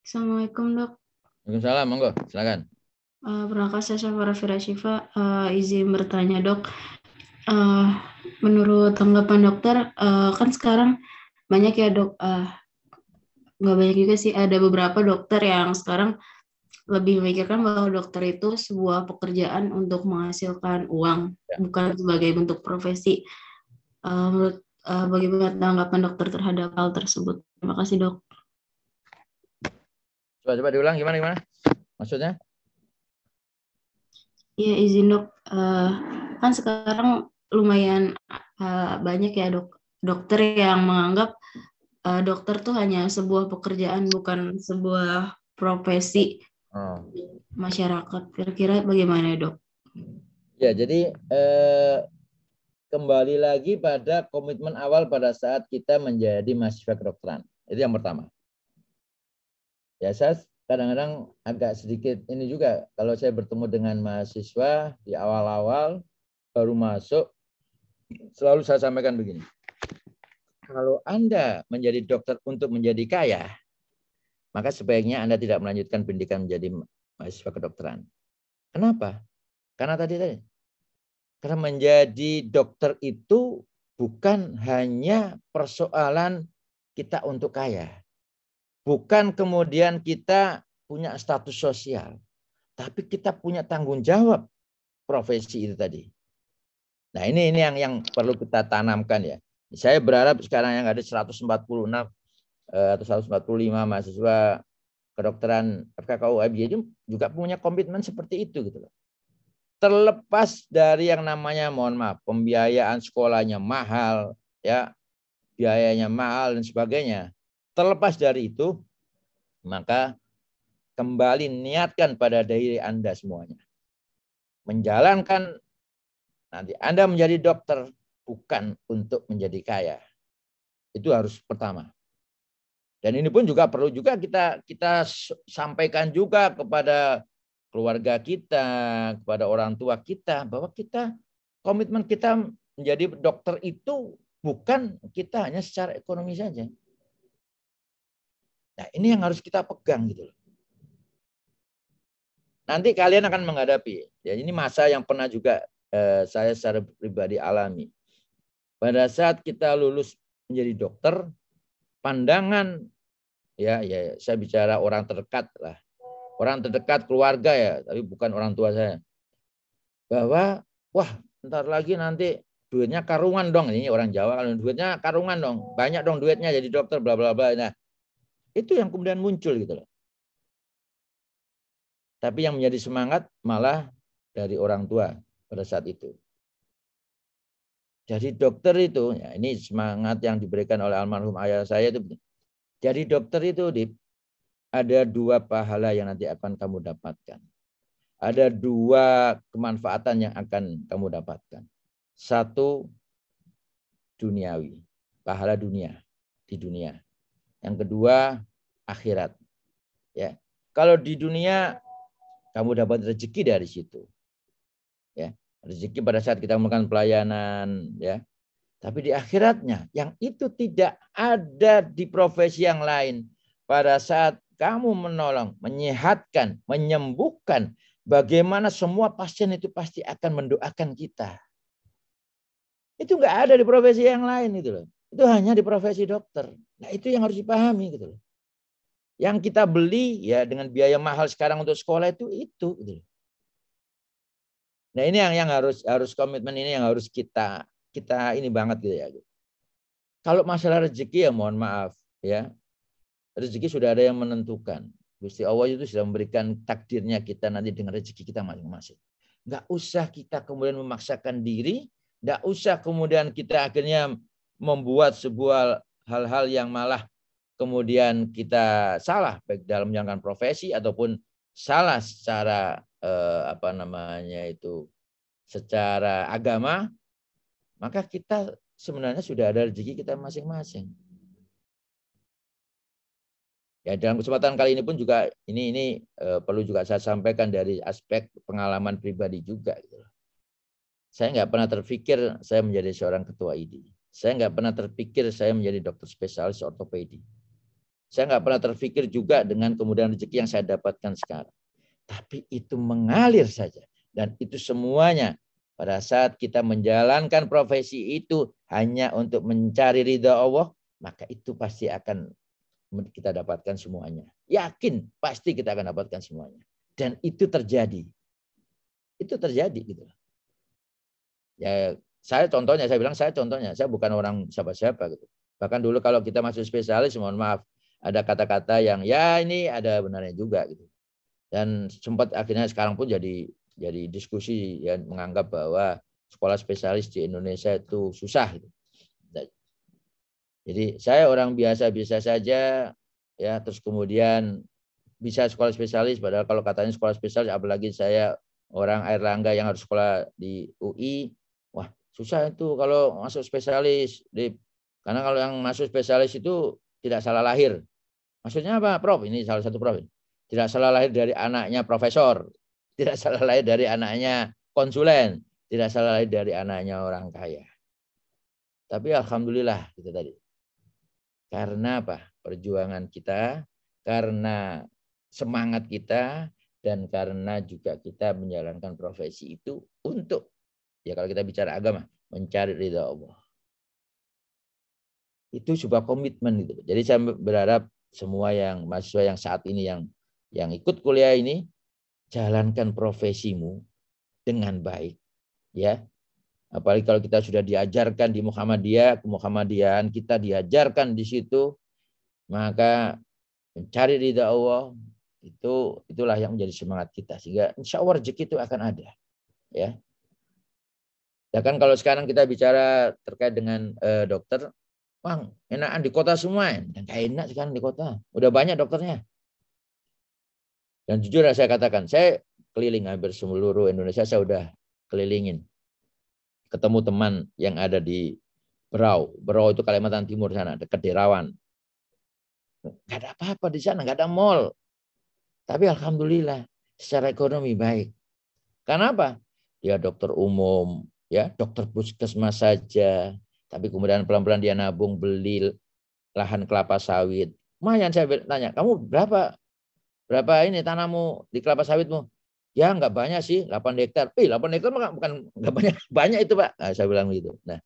Assalamualaikum dok. Waalaikumsalam, monggo, silakan. Perkenalkan saya Safara Firashifa. Izin bertanya dok. Menurut tanggapan dokter, kan sekarang banyak ya dok. Nggak banyak juga sih. Ada beberapa dokter yang sekarang lebih memikirkan bahwa dokter itu sebuah pekerjaan untuk menghasilkan uang, bukan sebagai bentuk profesi. Menurut bagaimana tanggapan dokter terhadap hal tersebut? Terima kasih dok. Coba diulang gimana? Maksudnya? Iya izin dok. Kan sekarang lumayan banyak ya dokter yang menganggap dokter tuh hanya sebuah pekerjaan, bukan sebuah profesi masyarakat. Kira-kira bagaimana dok? Ya, jadi kembali lagi pada komitmen awal pada saat kita menjadi mahasiswa kedokteran. Itu yang pertama. Ya, saya kadang-kadang agak sedikit ini juga kalau saya bertemu dengan mahasiswa di awal-awal baru masuk, selalu saya sampaikan begini. Kalau Anda menjadi dokter untuk menjadi kaya, maka sebaiknya Anda tidak melanjutkan pendidikan menjadi mahasiswa kedokteran. Kenapa? Karena tadi. Karena menjadi dokter itu bukan hanya persoalan kita untuk kaya. Bukan kemudian kita punya status sosial. Tapi kita punya tanggung jawab profesi itu tadi. Nah ini yang perlu kita tanamkan ya. Saya berharap sekarang yang ada 146 atau 145 mahasiswa kedokteran FKKU IBJ juga punya komitmen seperti itu gitu loh. Terlepas dari yang namanya mohon maaf pembiayaan sekolahnya mahal ya, biayanya mahal dan sebagainya. Terlepas dari itu, maka kembali niatkan pada diri Anda semuanya. Menjalankan nanti Anda menjadi dokter bukan untuk menjadi kaya. Itu harus pertama. Dan ini pun juga perlu juga kita sampaikan juga kepada keluarga kita, kepada orang tua kita, bahwa komitmen kita menjadi dokter itu bukan kita hanya secara ekonomi saja. Nah ini yang harus kita pegang gitu loh. Nanti kalian akan menghadapi, ya ini masa yang pernah juga saya secara pribadi alami. Pada saat kita lulus menjadi dokter, pandangan ya saya bicara orang terdekat lah. Orang terdekat keluarga ya, tapi bukan orang tua saya. Bahwa, wah ntar lagi nanti duitnya karungan dong. Ini orang Jawa, kalau duitnya karungan dong. Banyak dong duitnya jadi dokter, bla bla bla. Nah, itu yang kemudian muncul gitu loh. Tapi yang menjadi semangat malah dari orang tua pada saat itu. Jadi dokter itu, ya ini semangat yang diberikan oleh almarhum ayah saya itu. Jadi dokter itu, ada dua pahala yang nanti akan kamu dapatkan. Ada dua kemanfaatan yang akan kamu dapatkan. Satu, duniawi. Pahala dunia. Di dunia. Yang kedua, akhirat. Ya. Kalau di dunia, kamu dapat rezeki dari situ. Ya. Rezeki pada saat kita melakukan pelayanan. Ya. Tapi di akhiratnya, yang itu tidak ada di profesi yang lain. Pada saat kamu menolong, menyehatkan, menyembuhkan, bagaimana semua pasien itu pasti akan mendoakan kita. Itu nggak ada di profesi yang lain itu loh. Itu hanya di profesi dokter. Nah itu yang harus dipahami gitu loh. Yang kita beli ya dengan biaya mahal sekarang untuk sekolah itu gitu loh. Nah ini yang harus komitmen ini yang harus kita ini banget gitu ya. Kalau masalah rezeki ya mohon maaf ya. Rezeki sudah ada yang menentukan. Gusti Allah itu sudah memberikan takdirnya kita nanti dengan rezeki kita masing-masing. Nggak usah kita kemudian memaksakan diri, nggak usah kemudian kita akhirnya membuat sebuah hal-hal yang malah kemudian kita salah baik dalam menjalankan profesi ataupun salah secara secara agama, maka kita sebenarnya sudah ada rezeki kita masing-masing. Ya dalam kesempatan kali ini pun juga ini perlu juga saya sampaikan dari aspek pengalaman pribadi juga. Gitu. Saya nggak pernah terpikir saya menjadi seorang ketua ID. Saya nggak pernah terpikir saya menjadi dokter spesialis ortopedi. Saya nggak pernah terpikir juga dengan kemudahan rezeki yang saya dapatkan sekarang. Tapi itu mengalir saja. Dan itu semuanya pada saat kita menjalankan profesi itu hanya untuk mencari ridha Allah, maka itu pasti akan kita dapatkan semuanya. Yakin pasti kita akan dapatkan semuanya. Dan itu terjadi. Itu terjadi gitu. Ya, saya bilang saya bukan orang siapa-siapa gitu. Bahkan dulu kalau kita masuk spesialis, mohon maaf, ada kata-kata yang ya ini ada benarnya juga gitu. Dan sempat akhirnya sekarang pun jadi diskusi yang menganggap bahwa sekolah spesialis di Indonesia itu susah gitu. Jadi saya orang biasa-biasa saja ya, terus kemudian bisa sekolah spesialis, padahal kalau katanya sekolah spesialis, apalagi saya orang Airlangga yang harus sekolah di UI, wah susah itu kalau masuk spesialis. Karena kalau yang masuk spesialis itu tidak salah lahir. Maksudnya apa, Prof? Ini salah satu Prof. Tidak salah lahir dari anaknya profesor, tidak salah lahir dari anaknya konsulen, tidak salah lahir dari anaknya orang kaya. Tapi alhamdulillah gitu tadi. Karena apa? Perjuangan kita, karena semangat kita, dan karena juga kita menjalankan profesi itu untuk, ya kalau kita bicara agama, mencari ridha Allah. Itu sebuah komitmen gitu. Jadi saya berharap semua yang mahasiswa yang saat ini yang ikut kuliah ini, jalankan profesimu dengan baik, ya. Apalagi kalau kita sudah diajarkan di Muhammadiyah, kemuhammadiyahan kita diajarkan di situ, maka mencari ridha Allah itulah yang menjadi semangat kita, sehingga insya Allah rezeki itu akan ada, ya. Ya kan kalau sekarang kita bicara terkait dengan dokter, Bang, enakan di kota semua, dan gak enak sekarang di kota, udah banyak dokternya. Dan jujur saya katakan, saya keliling hampir seluruh Indonesia, saya udah kelilingin. Ketemu teman yang ada di Berau itu Kalimantan Timur sana, dekat Derawan. Gak ada apa-apa di sana, gak ada mall. Tapi alhamdulillah secara ekonomi baik. Karena apa? Dia dokter umum, ya, dokter puskesmas saja. Tapi kemudian pelan-pelan dia nabung beli lahan kelapa sawit. Lumayan, saya tanya, kamu berapa ini tanahmu di kelapa sawitmu? Ya nggak banyak sih, 8 hektar. 8 hektar bukan nggak banyak itu Pak. Nah, saya bilang gitu. Nah,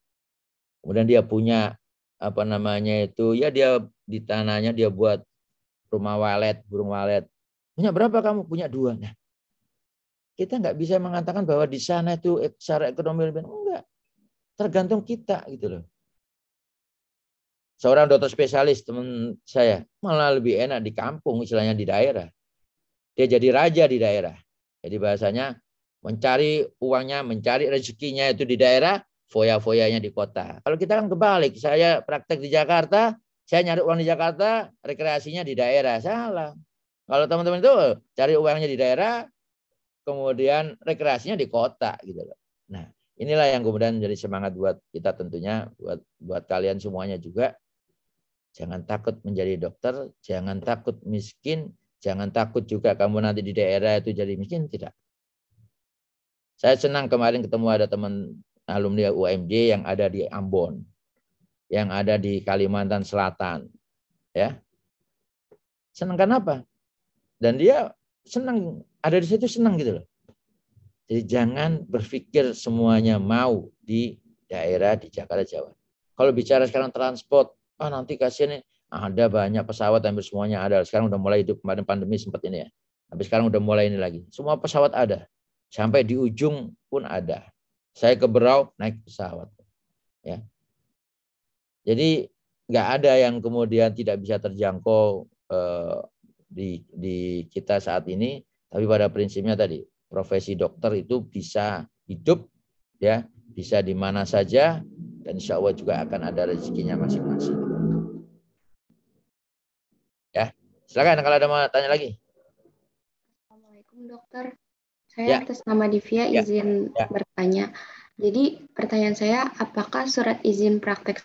kemudian dia punya apa namanya itu, ya dia di tanahnya dia buat rumah walet, burung walet. Punya berapa kamu? Punya 2. Nah, kita nggak bisa mengatakan bahwa di sana itu secara ekonomi lebih, enggak. Tergantung kita gitu loh. Seorang dokter spesialis teman saya malah lebih enak di kampung, istilahnya di daerah. Dia jadi raja di daerah. Jadi bahasanya mencari uangnya, mencari rezekinya itu di daerah, foya-foyanya di kota. Kalau kita kan kebalik, saya praktek di Jakarta, saya nyari uang di Jakarta, rekreasinya di daerah. Salah. Kalau teman-teman itu cari uangnya di daerah, kemudian rekreasinya di kota gitu loh. Nah, inilah yang kemudian menjadi semangat buat kita tentunya, buat kalian semuanya juga. Jangan takut menjadi dokter, jangan takut miskin, jangan takut juga kamu nanti di daerah itu jadi miskin, tidak. Saya senang kemarin ketemu ada teman alumni UMJ yang ada di Ambon, yang ada di Kalimantan Selatan, ya. Senang kenapa? Dan dia senang ada di situ, senang gitu loh. Jadi jangan berpikir semuanya mau di daerah di Jakarta, Jawa. Kalau bicara sekarang transport, nanti kasihan nih. Ada banyak pesawat, hampir semuanya ada. Sekarang udah mulai hidup, kemarin pandemi sempat ini ya. Tapi sekarang udah mulai ini lagi. Semua pesawat ada. Sampai di ujung pun ada. Saya ke Berau naik pesawat. Ya. Jadi nggak ada yang kemudian tidak bisa terjangkau di kita saat ini. Tapi pada prinsipnya tadi, profesi dokter itu bisa hidup, ya, bisa di mana saja, dan insya Allah juga akan ada rezekinya masing-masing. Ya, silakan kalau ada mau tanya lagi. Assalamualaikum dokter, saya atas nama Divya izin bertanya. Jadi pertanyaan saya, apakah surat izin praktek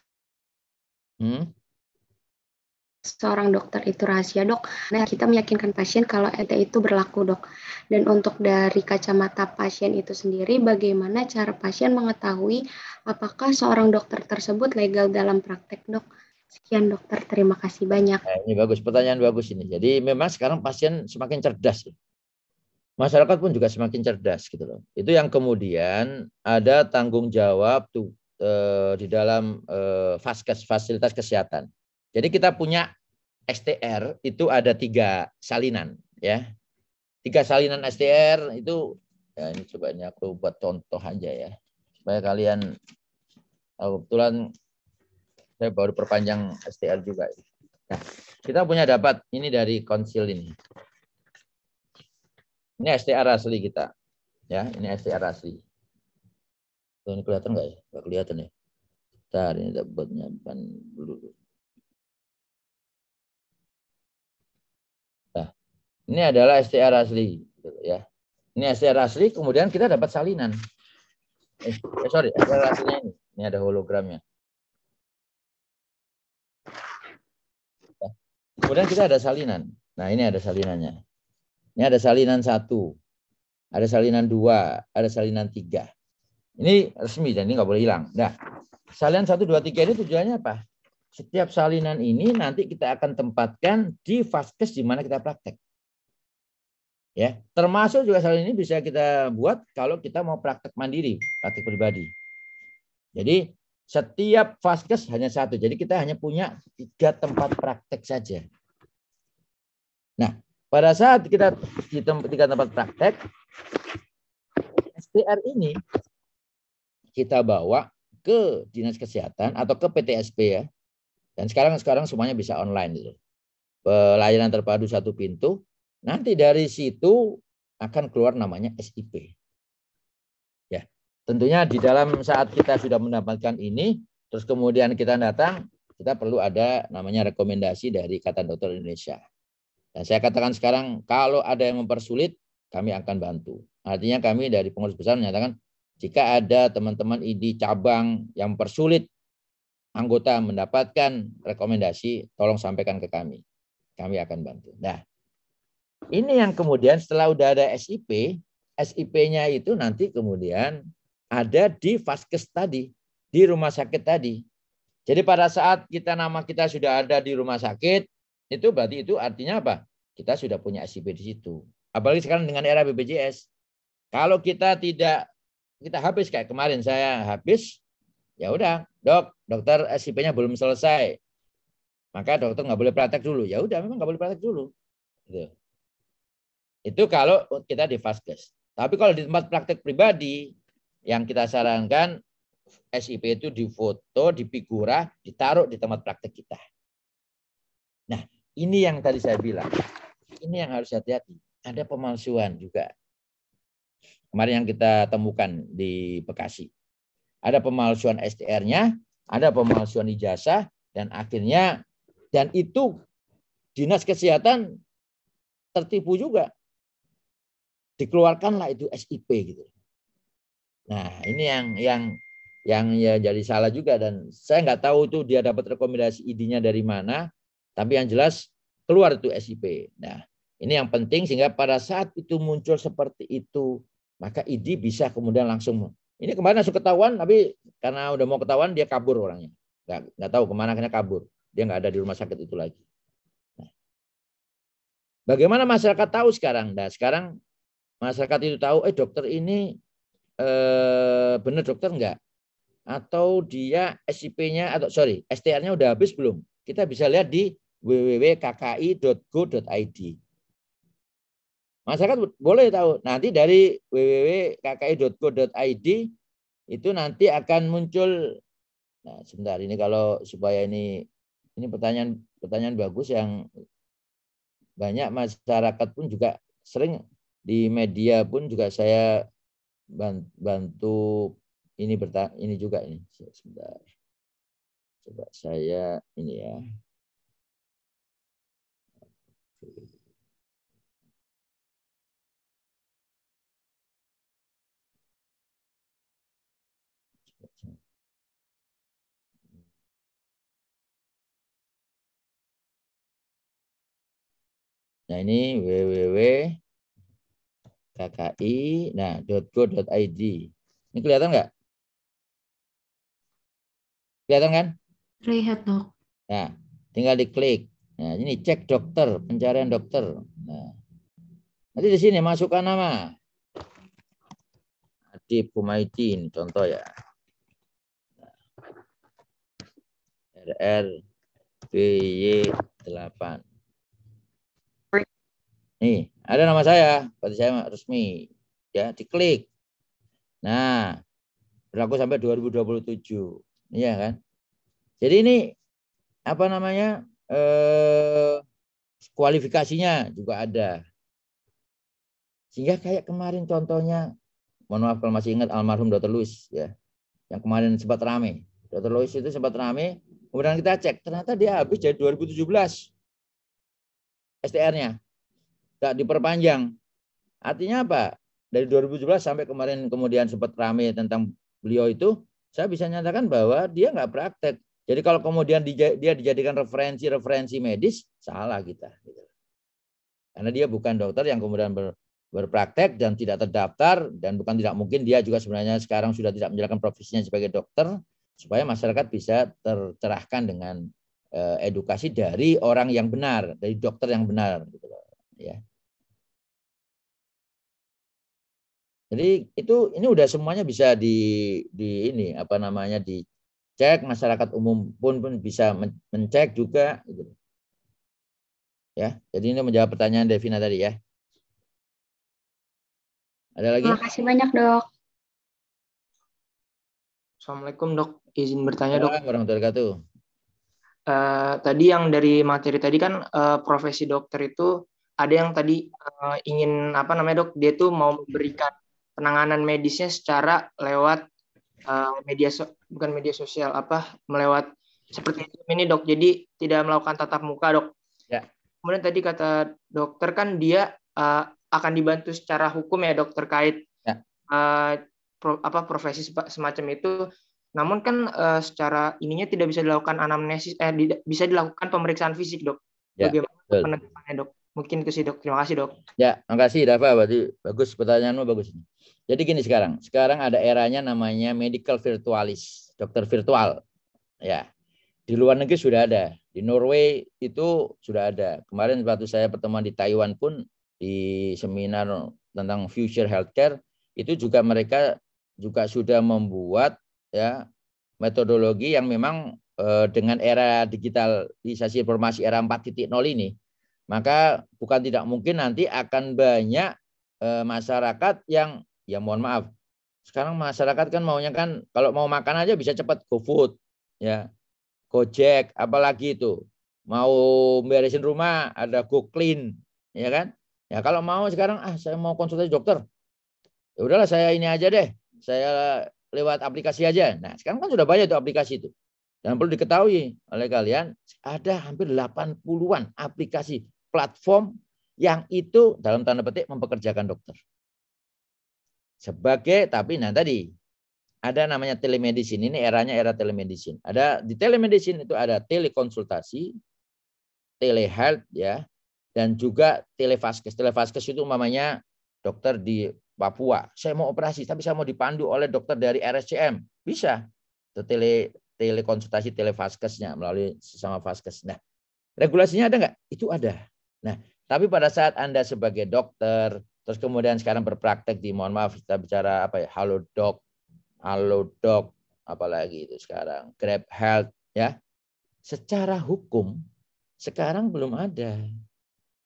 seorang dokter itu rahasia dok? Nah, kita meyakinkan pasien kalau itu berlaku dok. Dan untuk dari kacamata pasien itu sendiri, bagaimana cara pasien mengetahui apakah seorang dokter tersebut legal dalam praktek dok? Sekian dokter, terima kasih banyak. Nah, ini bagus, pertanyaan bagus ini. Jadi memang sekarang pasien semakin cerdas. Masyarakat pun juga semakin cerdas gitu loh. Itu yang kemudian ada tanggung jawab tuh di dalam Vaskes, fasilitas kesehatan. Jadi kita punya STR itu ada 3 salinan ya. 3 salinan STR itu ya, ini coba ini aku buat contoh aja ya. Supaya kalian tahu. Kebetulan saya baru perpanjang STR juga. Nah, kita punya dapat ini dari konsil ini. Ini STR asli kita. Ya, ini STR asli. Tuh, ini kelihatan nggak ya? Nggak kelihatan ya. Bentar, ini dapatnya dulu. Nah, ini adalah STR asli, ya. Ini STR asli, kemudian kita dapat salinan. Sorry, STR aslinya ini. Ini ada hologramnya. Nah, kemudian kita ada salinan. Nah, ini ada salinannya. Ini ada salinan 1, ada salinan 2, ada salinan 3. Ini resmi dan ini nggak boleh hilang. Nah, salinan 1, 2, 3 ini tujuannya apa? Setiap salinan ini nanti kita akan tempatkan di vaskes di mana kita praktek. Ya, termasuk juga salinan ini bisa kita buat kalau kita mau praktek mandiri, praktek pribadi. Jadi setiap vaskes hanya 1. Jadi kita hanya punya 3 tempat praktek saja. Nah, pada saat kita di 3 tempat praktek, STR ini kita bawa ke Dinas Kesehatan atau ke PTSP ya. Dan sekarang semuanya bisa online gitu. Pelayanan terpadu 1 pintu. Nanti dari situ akan keluar namanya SIP. Ya. Tentunya di dalam saat kita sudah mendapatkan ini, terus kemudian kita datang, kita perlu ada namanya rekomendasi dari Ikatan Dokter Indonesia. Dan saya katakan sekarang, kalau ada yang mempersulit, kami akan bantu. Artinya kami dari pengurus besar menyatakan, jika ada teman-teman ID cabang yang mempersulit anggota mendapatkan rekomendasi, tolong sampaikan ke kami. Kami akan bantu. Nah, ini yang kemudian setelah udah ada SIP, SIP-nya itu nanti kemudian ada di vaskes tadi, di rumah sakit tadi. Jadi pada saat nama kita sudah ada di rumah sakit, itu berarti itu artinya apa? Kita sudah punya SIP di situ. Apalagi sekarang dengan era BPJS. Kalau kita habis kayak kemarin saya habis, ya udah, dokter SIP-nya belum selesai. Maka dokter nggak boleh praktek dulu. Ya udah, memang nggak boleh praktek dulu. Gitu. Itu kalau kita di vaskes. Tapi kalau di tempat praktek pribadi, yang kita sarankan SIP itu difoto, dipigura, ditaruh di tempat praktek kita. Nah, ini yang tadi saya bilang. Ini yang harus hati-hati. Ada pemalsuan juga. Kemarin yang kita temukan di Bekasi. Ada pemalsuan STR-nya, ada pemalsuan ijazah, dan akhirnya, dan itu Dinas Kesehatan tertipu juga. Dikeluarkanlah itu SIP gitu. Nah, ini yang ya jadi salah juga, dan saya nggak tahu itu dia dapat rekomendasi ID-nya dari mana, tapi yang jelas keluar itu SIP. Nah, ini yang penting sehingga pada saat itu muncul seperti itu, maka ID bisa kemudian langsung. Ini kemarin langsung ketahuan, tapi karena udah mau ketahuan dia kabur orangnya. Nggak tahu kemana, akhirnya kabur. Dia nggak ada di rumah sakit itu lagi. Nah, bagaimana masyarakat tahu sekarang? Nah, sekarang masyarakat itu tahu, dokter ini benar dokter enggak? Atau dia SIP-nya atau STR-nya udah habis belum? Kita bisa lihat di www.kki.go.id. Masyarakat boleh tahu. Nanti dari www.kki.go.id itu nanti akan muncul. Nah, sebentar ini kalau supaya ini pertanyaan bagus yang banyak masyarakat pun juga sering di media pun juga saya bantu ini juga ini. Sebentar. Coba saya ini ya. Nah, ini www.kki.go.id. Ini kelihatan nggak? Kelihatan kan? Terlihat, Dok. Nah, tinggal diklik. Nah, ini cek dokter, pencarian dokter. Nah, nanti di sini masukkan nama. Adib Humaidi, ini contoh ya. RRBY8. Nih, ada nama saya, berarti saya resmi. Ya, diklik. Nah, berlaku sampai 2027. Iya kan? Jadi ini apa namanya? Kualifikasinya juga ada. Sehingga kayak kemarin contohnya, mohon maaf kalau masih ingat almarhum Dr. Louis ya. Yang kemarin sempat rame. Dr. Louis itu sempat rame, kemudian kita cek, ternyata dia habis dari 2017 STR-nya. Nggak diperpanjang. Artinya apa? Dari 2017 sampai kemarin kemudian sempat rame tentang beliau itu, saya bisa nyatakan bahwa dia nggak praktek. Jadi kalau kemudian dia dijadikan referensi medis, salah kita. Karena dia bukan dokter yang kemudian berpraktek dan tidak terdaftar, dan bukan tidak mungkin dia juga sebenarnya sekarang sudah tidak menjalankan profesinya sebagai dokter, supaya masyarakat bisa tercerahkan dengan edukasi dari orang yang benar, dari dokter yang benar. Gitu loh, ya. Jadi ini udah semuanya bisa ini apa namanya dicek, masyarakat umum pun bisa mencek juga gitu. Ya, jadi ini menjawab pertanyaan Devina tadi ya. Ada lagi? Terima kasih banyak, Dok. Assalamualaikum dok, izin bertanya dok. Assalamualaikum warahmatullahi wabarakatuh. Tadi yang dari materi tadi kan profesi dokter itu ada yang tadi ingin apa namanya dok, dia tuh mau memberikan penanganan medisnya secara lewat bukan media sosial, melewat seperti ini dok, jadi tidak melakukan tatap muka dok. Ya. Kemudian tadi kata dokter kan dia akan dibantu secara hukum ya dok terkait ya. Profesi semacam itu. Namun kan secara ininya tidak bisa dilakukan anamnesis, bisa dilakukan pemeriksaan fisik dok. Ya, bagaimana penentuannya dok? Mungkin itu sih dok. Terima kasih dok. Ya, makasih Dava. Berarti bagus pertanyaanmu, bagus. Jadi gini sekarang ada eranya namanya medical virtualis, dokter virtual. Ya, di luar negeri sudah ada, di Norway itu sudah ada. Kemarin waktu saya pertemuan di Taiwan pun di seminar tentang future healthcare itu juga mereka juga sudah membuat ya metodologi yang memang dengan era digitalisasi informasi era 4.0 ini, maka bukan tidak mungkin nanti akan banyak masyarakat yang ya mohon maaf, sekarang masyarakat kan maunya kan kalau mau makan aja bisa cepat, GoFood ya, Gojek, apalagi itu mau beresin rumah ada GoClean ya kan. Ya kalau mau sekarang saya mau konsultasi dokter, ya udahlah saya ini aja deh, saya lewat aplikasi aja. Nah sekarang kan sudah banyak tuh aplikasi itu. Dan perlu diketahui oleh kalian, ada hampir 80-an aplikasi platform yang itu dalam tanda petik mempekerjakan dokter. Tapi tadi ada namanya telemedicine, ini eranya era telemedicine. Ada di telemedicine itu ada telekonsultasi, telehealth ya, dan juga televaskes. Televaskes itu umpamanya dokter di Papua, saya mau operasi tapi saya mau dipandu oleh dokter dari RSCM, bisa. Itu telekonsultasi televaskesnya melalui sesama vaskes. Nah, regulasinya ada nggak? Itu ada. Nah, tapi pada saat Anda sebagai dokter, terus kemudian sekarang berpraktek di, mohon maaf kita bicara apa ya, Halodoc, apalagi itu sekarang, Grab Health ya. Secara hukum sekarang belum ada.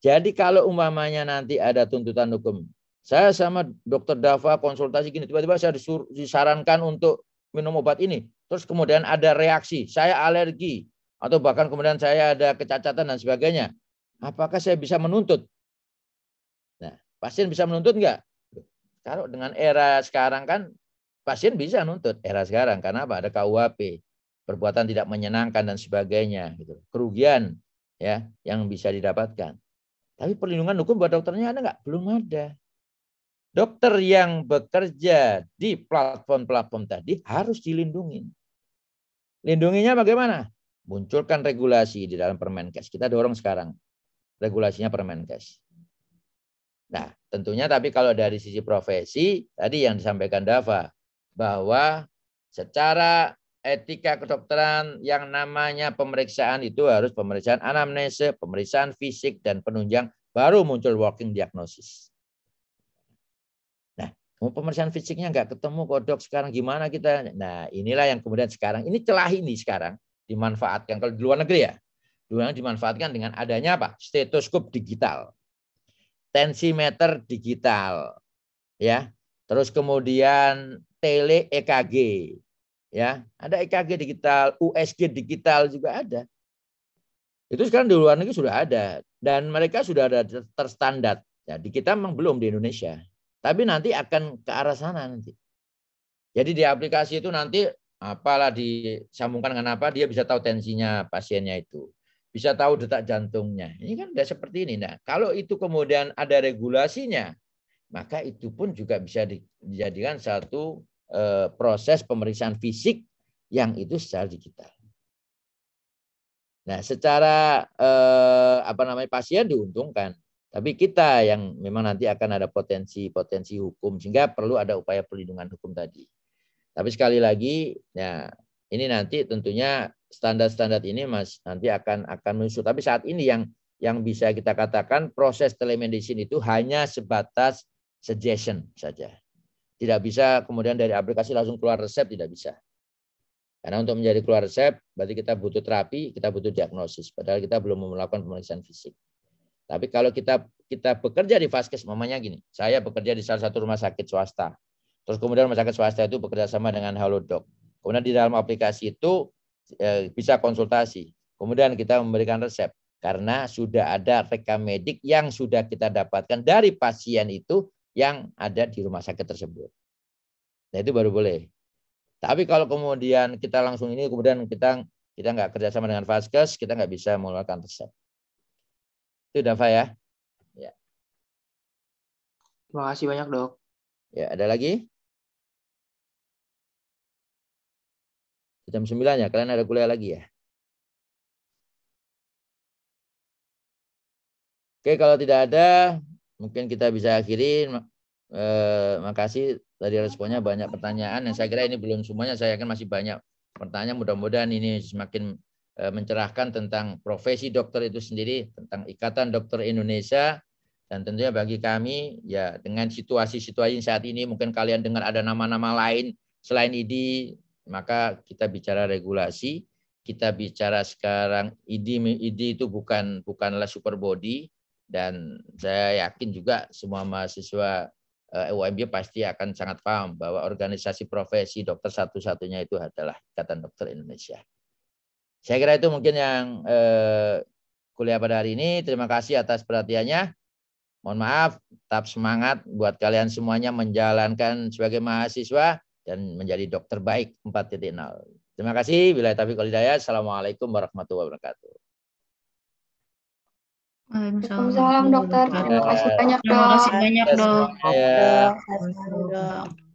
Jadi kalau umpamanya nanti ada tuntutan hukum, saya sama dokter Dava konsultasi gini, tiba-tiba saya disarankan untuk minum obat ini, terus kemudian ada reaksi, saya alergi, atau bahkan kemudian saya ada kecacatan dan sebagainya, apakah saya bisa menuntut? Nah, pasien bisa menuntut enggak? Kalau dengan era sekarang kan pasien bisa nuntut era sekarang, karena apa? Ada KUHP, perbuatan tidak menyenangkan dan sebagainya, gitu. Kerugian ya yang bisa didapatkan. Tapi perlindungan hukum buat dokternya ada nggak? Belum ada. Dokter yang bekerja di platform-platform tadi harus dilindungi. Lindunginya bagaimana? Munculkan regulasi di dalam Permenkes. Kita dorong sekarang regulasinya Permenkes. Nah, tentunya tapi kalau dari sisi profesi, tadi yang disampaikan Dava, bahwa secara etika kedokteran yang namanya pemeriksaan itu harus pemeriksaan anamnese, pemeriksaan fisik, dan penunjang, baru muncul working diagnosis. Nah, pemeriksaan fisiknya nggak ketemu kok dok, sekarang gimana kita? Nah, inilah yang kemudian sekarang, ini celah ini sekarang dimanfaatkan. Kalau di luar negeri ya, duluan dimanfaatkan dengan adanya apa? Stetoskop digital, tensimeter digital, ya. Terus kemudian tele EKG, ya. Ada EKG digital, USG digital juga ada. Itu sekarang di luar negeri sudah ada dan mereka sudah ada terstandar. Ya, di kita memang belum di Indonesia. Tapi nanti akan ke arah sana nanti. Jadi di aplikasi itu nanti apalah disambungkan dengan apa, dia bisa tahu tensinya pasiennya itu. Bisa tahu detak jantungnya. Ini kan udah seperti ini. Nah, kalau itu kemudian ada regulasinya, maka itu pun juga bisa dijadikan satu proses pemeriksaan fisik yang itu secara digital. Nah, secara pasien diuntungkan, tapi kita yang memang nanti akan ada potensi hukum, sehingga perlu ada upaya perlindungan hukum tadi. Tapi sekali lagi, ya ini nanti tentunya standar-standar ini nanti akan menyusul. Tapi saat ini yang bisa kita katakan proses telemedicine itu hanya sebatas suggestion saja. Tidak bisa kemudian dari aplikasi langsung keluar resep, tidak bisa. Karena untuk menjadi keluar resep, berarti kita butuh terapi, kita butuh diagnosis. Padahal kita belum melakukan pemeriksaan fisik. Tapi kalau kita bekerja di Vaskes, mamanya gini, saya bekerja di salah satu rumah sakit swasta. Terus kemudian rumah sakit swasta itu bekerja sama dengan Halodoc. Kemudian di dalam aplikasi itu bisa konsultasi. Kemudian kita memberikan resep. Karena sudah ada rekam medik yang sudah kita dapatkan dari pasien itu yang ada di rumah sakit tersebut. Nah itu baru boleh. Tapi kalau kemudian kita langsung ini, kemudian kita nggak kerjasama dengan Vaskes, kita nggak bisa mengeluarkan resep. Itu Dava ya. Ya. Terima kasih banyak dok. Ya, ada lagi? Jam 9 ya, kalian ada kuliah lagi ya? Oke, kalau tidak ada, mungkin kita bisa akhiri. Makasih dari responnya, banyak pertanyaan yang saya kira ini belum semuanya, saya yakin masih banyak pertanyaan. Mudah-mudahan ini semakin mencerahkan tentang profesi dokter itu sendiri, tentang Ikatan Dokter Indonesia, dan tentunya bagi kami ya dengan situasi-situasi saat ini mungkin kalian dengar ada nama-nama lain selain ID, maka kita bicara regulasi, kita bicara sekarang ID itu bukanlah super body. Dan saya yakin juga semua mahasiswa UMY pasti akan sangat paham bahwa organisasi profesi dokter satu-satunya itu adalah Ikatan Dokter Indonesia. Saya kira itu mungkin yang kuliah pada hari ini. Terima kasih atas perhatiannya. Mohon maaf, tetap semangat buat kalian semuanya menjalankan sebagai mahasiswa dan menjadi dokter baik 4.0. Terima kasih. Billahi taufiq wal hidayah. Assalamualaikum warahmatullahi wabarakatuh. Waalaikumsalam dokter. Terima kasih banyak dok. Terima kasih banyak dok. Ya. Dok.